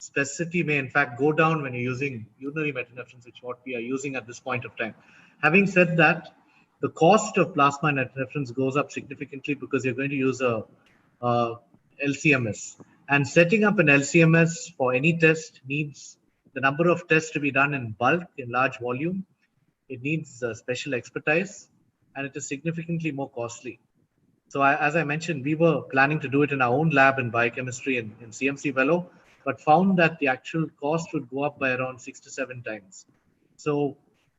specificity may in fact go down when you're using urinary metanephrines, which is what we are using at this point of time. Having said that, the cost of plasma metanephrines goes up significantly because you're going to use a LCMS. And setting up an LCMS for any test needs the number of tests to be done in bulk, in large volume. It needs special expertise, and it is significantly more costly. So as I mentioned, we were planning to do it in our own lab in biochemistry in CMC Velo, but found that the actual cost would go up by around 6 to 7 times. So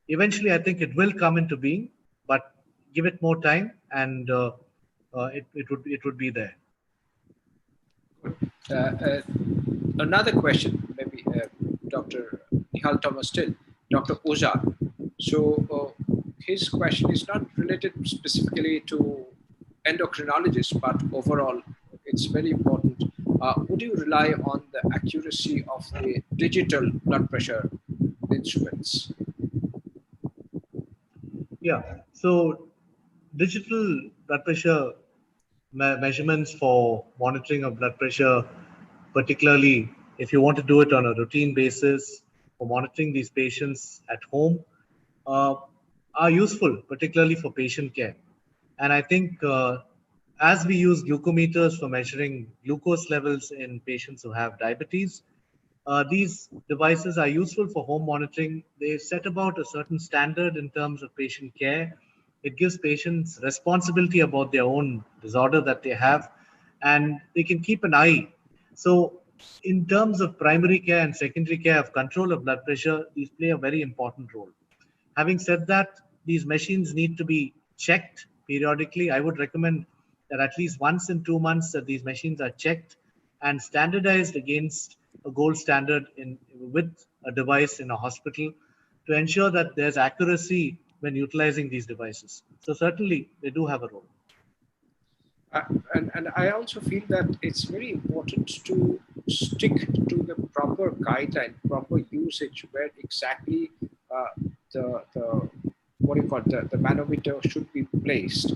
eventually, I think it will come into being, but give it more time, and it would be there. Another question, maybe Dr. Nihal Thomas still, Dr. Ozar. So his question is not related specifically to endocrinologists, but overall, it's very important. Would you rely on the accuracy of the digital blood pressure instruments? Yeah, so digital blood pressure measurements for monitoring of blood pressure, particularly if you want to do it on a routine basis for monitoring these patients at home, are useful, particularly for patient care. And I think as we use glucometers for measuring glucose levels in patients who have diabetes, these devices are useful for home monitoring. They set about a certain standard in terms of patient care. It gives patients responsibility about their own disorder that they have, and they can keep an eye. So in terms of primary care and secondary care of control of blood pressure, these play a very important role. Having said that, these machines need to be checked periodically. I would recommend that at least once in 2 months that these machines are checked and standardized against a gold standard with a device in a hospital to ensure that there's accuracy when utilizing these devices. So certainly they do have a role. And I also feel that it's very important to stick to the proper guideline, proper usage, where exactly the what do you call it, the manometer should be placed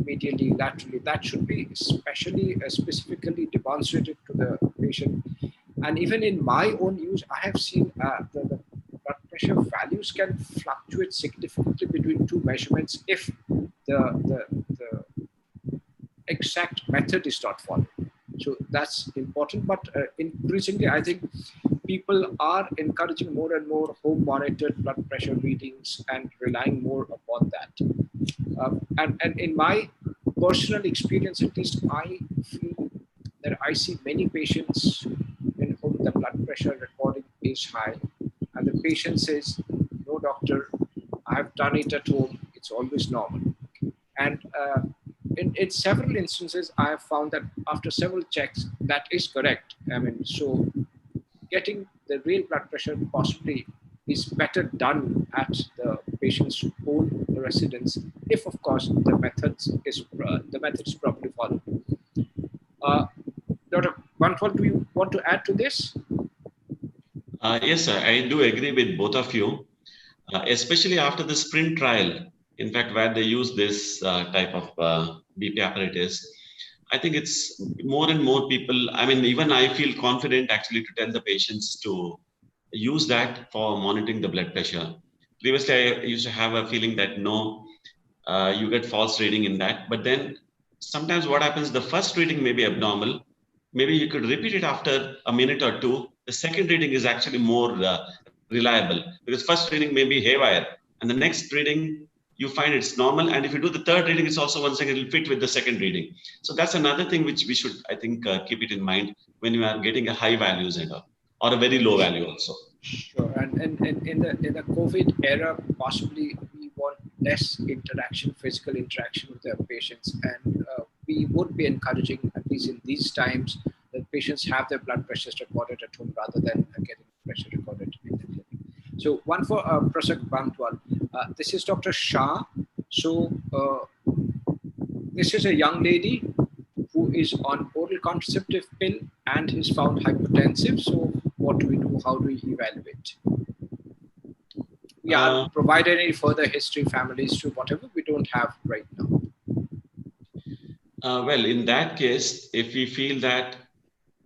medially, laterally. That should be specifically demonstrated to the patient. And even in my own use, I have seen the blood pressure values can fluctuate significantly between two measurements if the exact method is not followed. So that's important. But increasingly, I think people are encouraging more and more home monitored blood pressure readings and relying more upon that. And in my personal experience, at least, I feel that I see many patients in whom the blood pressure recording is high, and the patient says, "No, doctor, I have done it at home. It's always normal." And in several instances, I have found that after several checks, that is correct. I mean, so getting the real blood pressure possibly is better done at the patient's own residence, if of course the methods is properly followed. Dr. Bantwal, do you want to add to this? Yes, sir. I do agree with both of you, especially after the sprint trial. In fact, where they use this type of BP apparatus, I think it's more and more people. I mean, even I feel confident actually to tell the patients to use that for monitoring the blood pressure. Previously, I used to have a feeling that no, you get false reading in that. But then sometimes what happens, the first reading may be abnormal. Maybe you could repeat it after a minute or two. The second reading is actually more reliable, because first reading may be haywire, and the next reading you find it's normal. And if you do the third reading, it's also once again it'll fit with the second reading. So that's another thing which we should, I think, keep it in mind when you are getting a high values and or a very low value also. Sure. And in the COVID era, possibly we want less interaction, physical interaction with the patients, and we would be encouraging, at least in these times, that patients have their blood pressures recorded at home rather than getting pressure recorded in the clinic. So one for Professor Bantwal. This is Dr. Shah. So this is a young lady who is on oral contraceptive pill and is found hypertensive. So what do we do? How do we evaluate? Yeah, provide any further history, family history, whatever we don't have right now. Well, in that case, if we feel that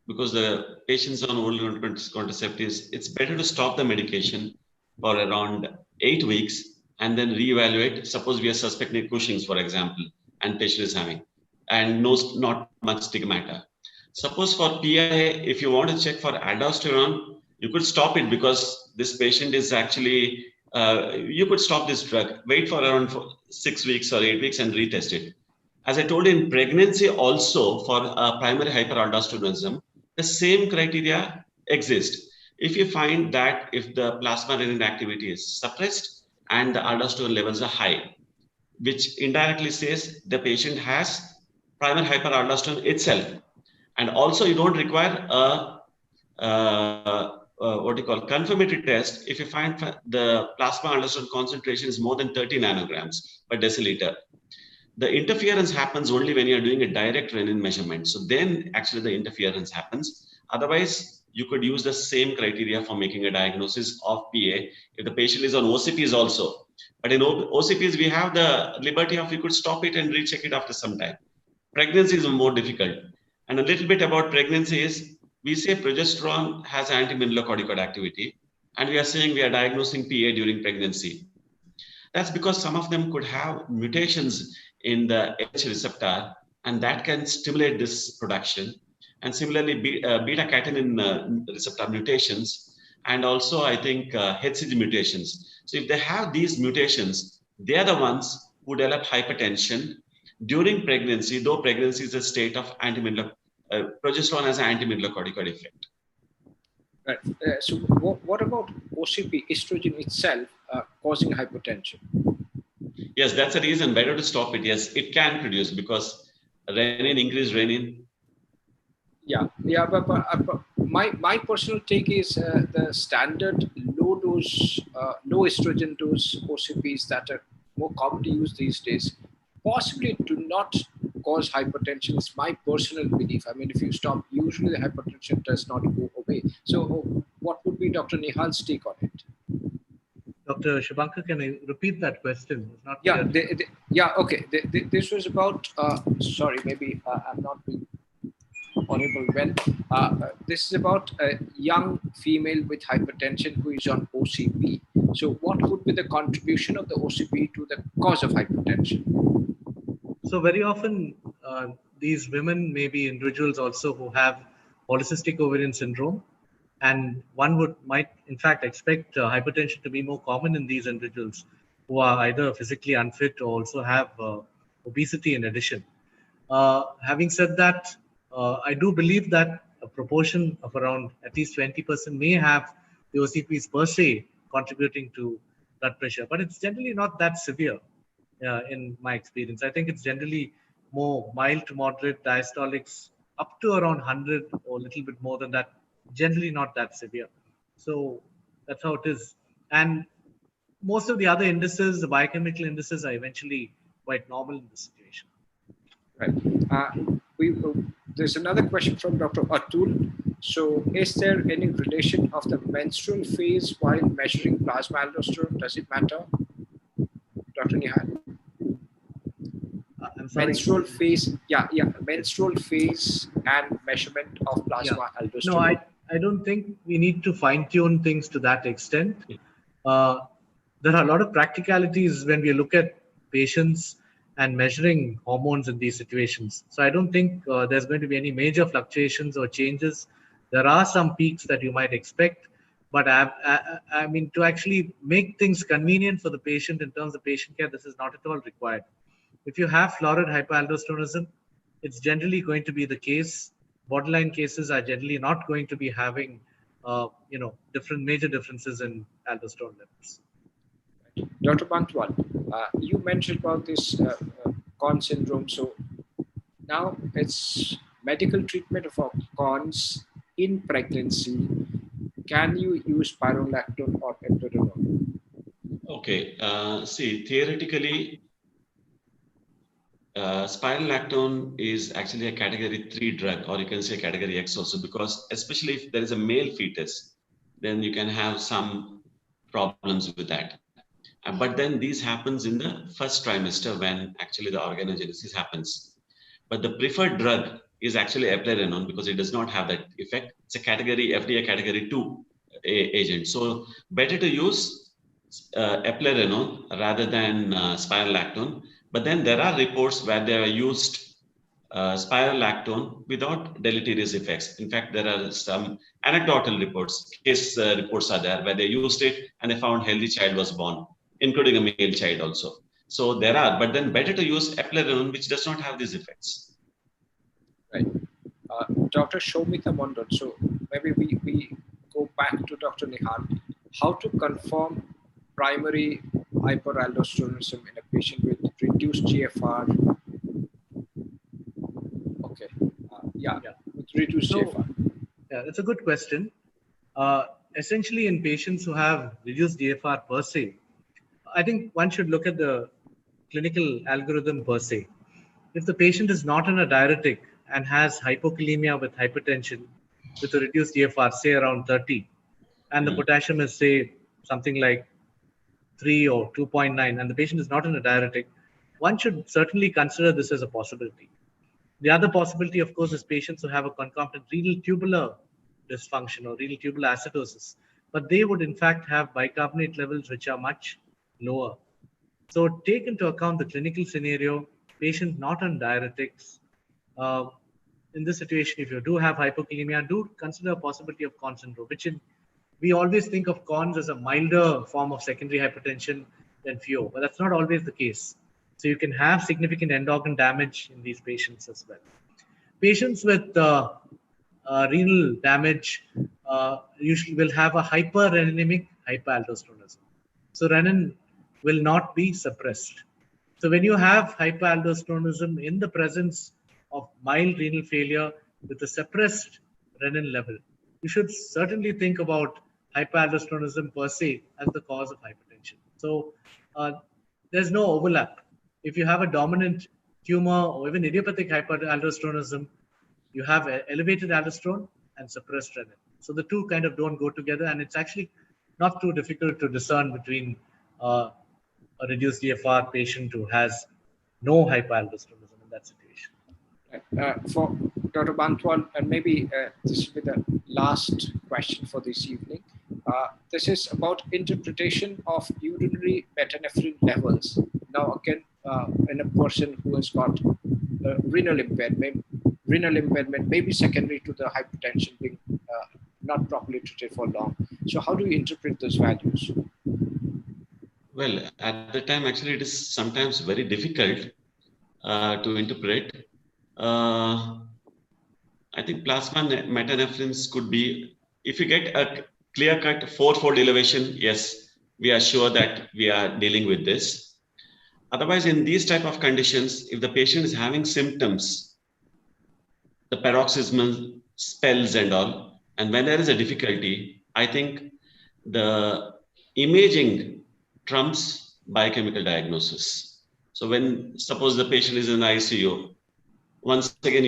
because the patients on oral contraceptives, it's better to stop the medication for around 8 weeks and then reevaluate. Suppose we are suspecting Cushing's, for example, and patient is having, and not much stigmata. Suppose for PIA, if you want to check for aldosterone, you could stop it because this patient is actually, you could stop this drug, wait for around 6 weeks or 8 weeks and retest it. As I told you, in pregnancy also for primary hyperaldosteronism, the same criteria exist. If you find that if the plasma renin activity is suppressed and the aldosterone levels are high, which indirectly says the patient has primary hyperaldosteronism itself. And also you don't require a what you call confirmatory test if you find the plasma aldosterone concentration is more than 30 nanograms per deciliter. The interference happens only when you're doing a direct renin measurement. So then actually the interference happens. Otherwise, you could use the same criteria for making a diagnosis of PA if the patient is on OCPs also. But in OCPs, we have the liberty of, we could stop it and recheck it after some time. Pregnancy is more difficult. And a little bit about pregnancy is, we say progesterone has anti-mineralocorticoid activity, and we are saying we are diagnosing PA during pregnancy. That's because some of them could have mutations in the H receptor, and that can stimulate this production. And similarly, beta-catenin receptor mutations, and also I think HCG mutations. So if they have these mutations, they are the ones who develop hypertension during pregnancy, though pregnancy is a state of progesterone has an anti-mineralocorticoid effect. Right. So what about OCP, estrogen itself, causing hypertension? Yes, that's the reason better to stop it. Yes, it can produce because renin, increased renin. But my personal take is the standard low estrogen dose OCPs that are more commonly used these days possibly do not cause hypertension. It's my personal belief. I mean, if you stop, usually the hypertension does not go away. So, what would be Dr. Nihal's take on it? Dr. Shubhankar, can I repeat that question? It's not Yeah, clear. okay. This was about. Sorry, maybe I'm not being audible well. This is about a young female with hypertension who is on OCP. So, what would be the contribution of the OCP to the cause of hypertension? So very often, these women may be individuals also who have polycystic ovarian syndrome, and one might in fact expect hypertension to be more common in these individuals who are either physically unfit or also have obesity in addition. Having said that, I do believe that a proportion of around at least 20% may have the OCPs per se contributing to blood pressure, but it's generally not that severe in my experience. I think it's generally more mild to moderate diastolics up to around 100 or a little bit more than that, generally not that severe. So that's how it is. And most of the other indices, the biochemical indices, are eventually quite normal in this situation. Right. There's another question from Dr. Atul. So, is there any relation of the menstrual phase while measuring plasma aldosterone? Does it matter, Dr. Nihal? I'm sorry. Menstrual phase, menstrual phase and measurement of plasma aldosterone. No, I don't think we need to fine tune things to that extent. There are a lot of practicalities when we look at patients and measuring hormones in these situations. So I don't think there's going to be any major fluctuations or changes. There are some peaks that you might expect, but I mean, to actually make things convenient for the patient in terms of patient care, this is not at all required. If you have florid hyperaldosteronism, it's generally going to be the case. Borderline cases are generally not going to be having, major differences in aldosterone levels. Dr. Bantwal, you mentioned about this Conn syndrome. So now it's medical treatment of Conn's in pregnancy. Can you use spironolactone or eplerenone? Okay. See, theoretically, spironolactone is actually a category 3 drug, or you can say category X also, because especially if there is a male fetus, then you can have some problems with that. But then this happens in the first trimester when actually the organogenesis happens. But the preferred drug is actually eplerenone because it does not have that effect. It's a category FDA category 2 agent. So better to use eplerenone rather than spironolactone. But then there are reports where they have used spironolactone without deleterious effects. In fact, there are some anecdotal reports, case reports are there where they used it and they found healthy child was born, including a male child also. So there are, but then better to use eplerenone, which does not have these effects. Right. Dr. Shomita Mondal. So maybe we go back to Dr. Nihal. How to confirm primary hyperaldosteronism in a patient with reduced GFR? Okay. With reduced GFR. Yeah, that's a good question. Essentially, in patients who have reduced GFR per se, I think one should look at the clinical algorithm per se. If the patient is not on a diuretic and has hypokalemia with hypertension with a reduced GFR, say around 30, and the potassium is, say, something like 3 or 2.9, and the patient is not on a diuretic, one should certainly consider this as a possibility. The other possibility, of course, is patients who have a concomitant renal tubular dysfunction or renal tubular acidosis, but they would in fact have bicarbonate levels which are much lower. So take into account the clinical scenario, patient not on diuretics. In this situation, if you do have hypokalemia, do consider a possibility of Conn syndrome, we always think of Conn's as a milder form of secondary hypertension than FIO, but that's not always the case. So you can have significant end organ damage in these patients as well. Patients with renal damage usually will have a hyperreninemic hyperaldosteronism. So renin will not be suppressed. So when you have hyperaldosteronism in the presence of mild renal failure, with a suppressed renin level, you should certainly think about hyperaldosteronism per se as the cause of hypertension. So there's no overlap. If you have a dominant tumor or even idiopathic hyperaldosteronism, you have elevated aldosterone and suppressed renin. So the two kind of don't go together, and it's actually not too difficult to discern between a reduced GFR patient who has no hyperaldosteronism in that situation. For Dr. Bantwal, and maybe this will be the last question for this evening. This is about interpretation of urinary metanephrine levels. Now, again, in a person who has got renal impairment may be secondary to the hypertension being not properly treated for long. So how do you interpret those values? Well, at the time, actually, it is sometimes very difficult to interpret. I think plasma metanephrines could be, if you get a clear-cut four-fold elevation, yes, we are sure that we are dealing with this. Otherwise, in these type of conditions, if the patient is having symptoms, the paroxysmal spells and all, and when there is a difficulty, I think the imaging trumps biochemical diagnosis. So when, suppose the patient is in ICU, once again,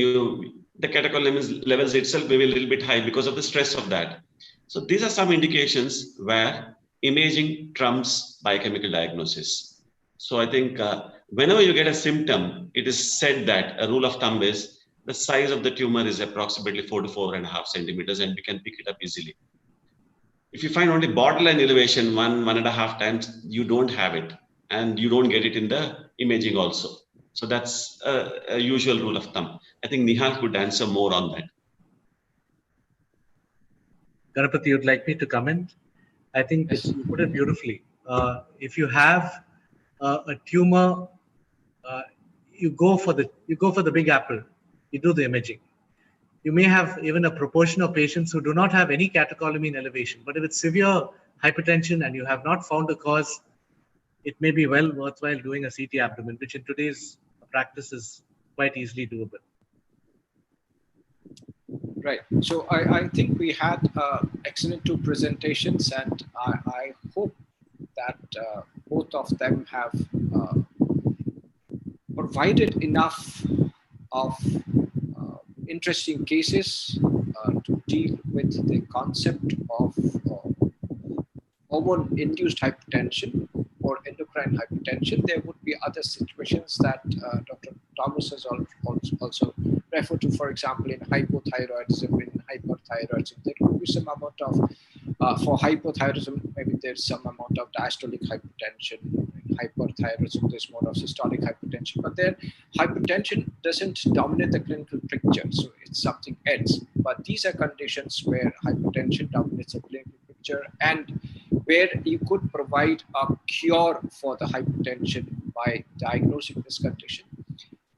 the catecholamine levels itself may be a little bit high because of the stress of that. So these are some indications where imaging trumps biochemical diagnosis. So I think whenever you get a symptom, it is said that a rule of thumb is the size of the tumor is approximately 4 to 4.5 centimeters, and we can pick it up easily. If you find only borderline elevation 1.5 times, you don't have it, and you don't get it in the imaging also. So that's a usual rule of thumb. I think Nihal could answer more on that. Ganapati, you'd like me to comment? I think Yes. you put it beautifully. If you have a tumor, you go for the big apple. You do the imaging. You may have even a proportion of patients who do not have any catecholamine elevation, but if it's severe hypertension and you have not found the cause, it may be well worthwhile doing a CT abdomen, which in today's practice is quite easily doable. Right. So I think we had excellent two presentations, and I hope that both of them have provided enough of interesting cases to deal with the concept of hormone-induced hypertension or endocrine hypertension. There would be other situations that Dr. Thomas has also referred to, for example, in hypothyroidism, in hyperthyroidism. There could be some amount of, for hypothyroidism, maybe there's some amount of diastolic hypertension. In hyperthyroidism, there's more of systolic hypertension. But then hypertension doesn't dominate the clinical picture, so it's something else. But these are conditions where hypertension dominates the clinical picture, and where you could provide a cure for the hypertension by diagnosing this condition.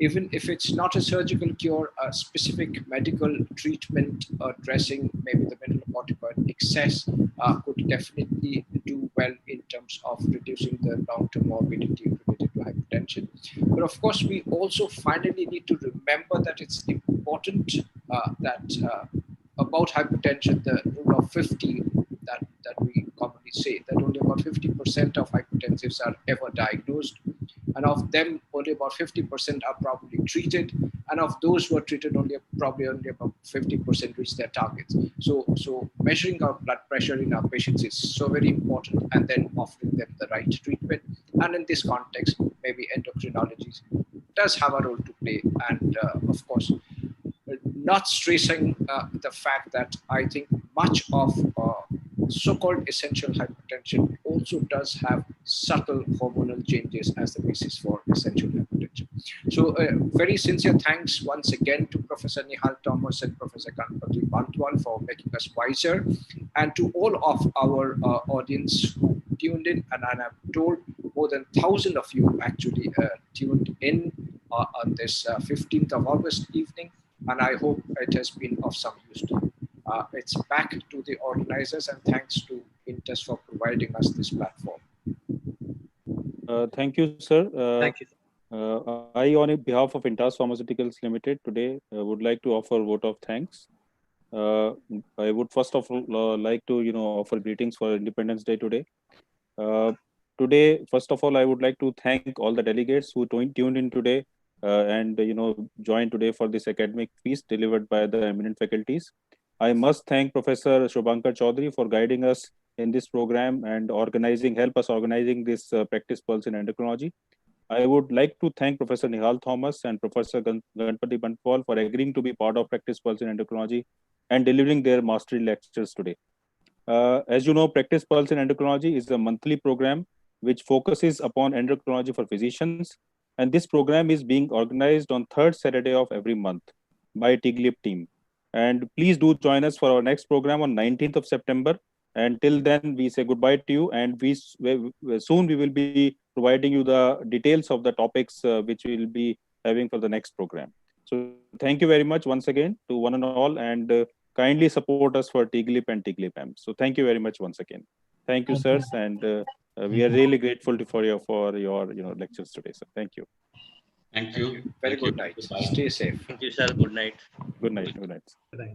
Even if it's not a surgical cure, a specific medical treatment addressing maybe the mineralocorticoid excess could definitely do well in terms of reducing the long-term morbidity related to hypertension. But of course, we also finally need to remember that it's important that about hypertension, the rule of 50 that we commonly say, that only about 50% of hypertensives are ever diagnosed, and of them only about 50% are properly treated, and of those who are treated probably only about 50% reach their targets. So measuring our blood pressure in our patients is so very important, and then offering them the right treatment. And in this context, maybe endocrinology does have a role to play, and of course, not stressing the fact that I think much of so-called essential hypertension also does have subtle hormonal changes as the basis for essential hypertension. So very sincere thanks once again to Professor Nihal Thomas and Professor Ganapati Bantwal for making us wiser, and to all of our audience who tuned in, and I'm told more than 1,000 of you actually tuned in on this 15th of August evening, and I hope it has been of some use to you. It's back to the organizers, and thanks to Intus for providing us this platform. Thank you, sir. Thank you. I, on behalf of Intas Pharmaceuticals Limited, today would like to offer a vote of thanks. Uh, I would first of all like to, offer greetings for Independence Day today. Uh, Today, first of all, I would like to thank all the delegates who tuned in today and joined today for this academic feast delivered by the eminent faculties. I must thank Professor Shubhankar Chaudhary for guiding us in this program and help us organizing this practice pulse in endocrinology. I would like to thank Professor Nihal Thomas and Professor Ganpati Bantwal for agreeing to be part of Practice Pulse in Endocrinology and delivering their mastery lectures today. As you know, Practice Pulse in Endocrinology is a monthly program which focuses upon endocrinology for physicians. And this program is being organized on third Saturday of every month by TGLIP team. And please do join us for our next program on 19th of September. And till then, we say goodbye to you. And soon we will be providing you the details of the topics which we will be having for the next program. So thank you very much once again to one and all. And kindly support us for TGLIP and TGLIP-M. So thank you very much once again. Thank you, sirs, and we are really grateful for your lectures today. So thank you. Thank you. Very Thank you. good night. Goodbye. Stay safe. Thank you, sir. Good night. Good night. Good night. Good night.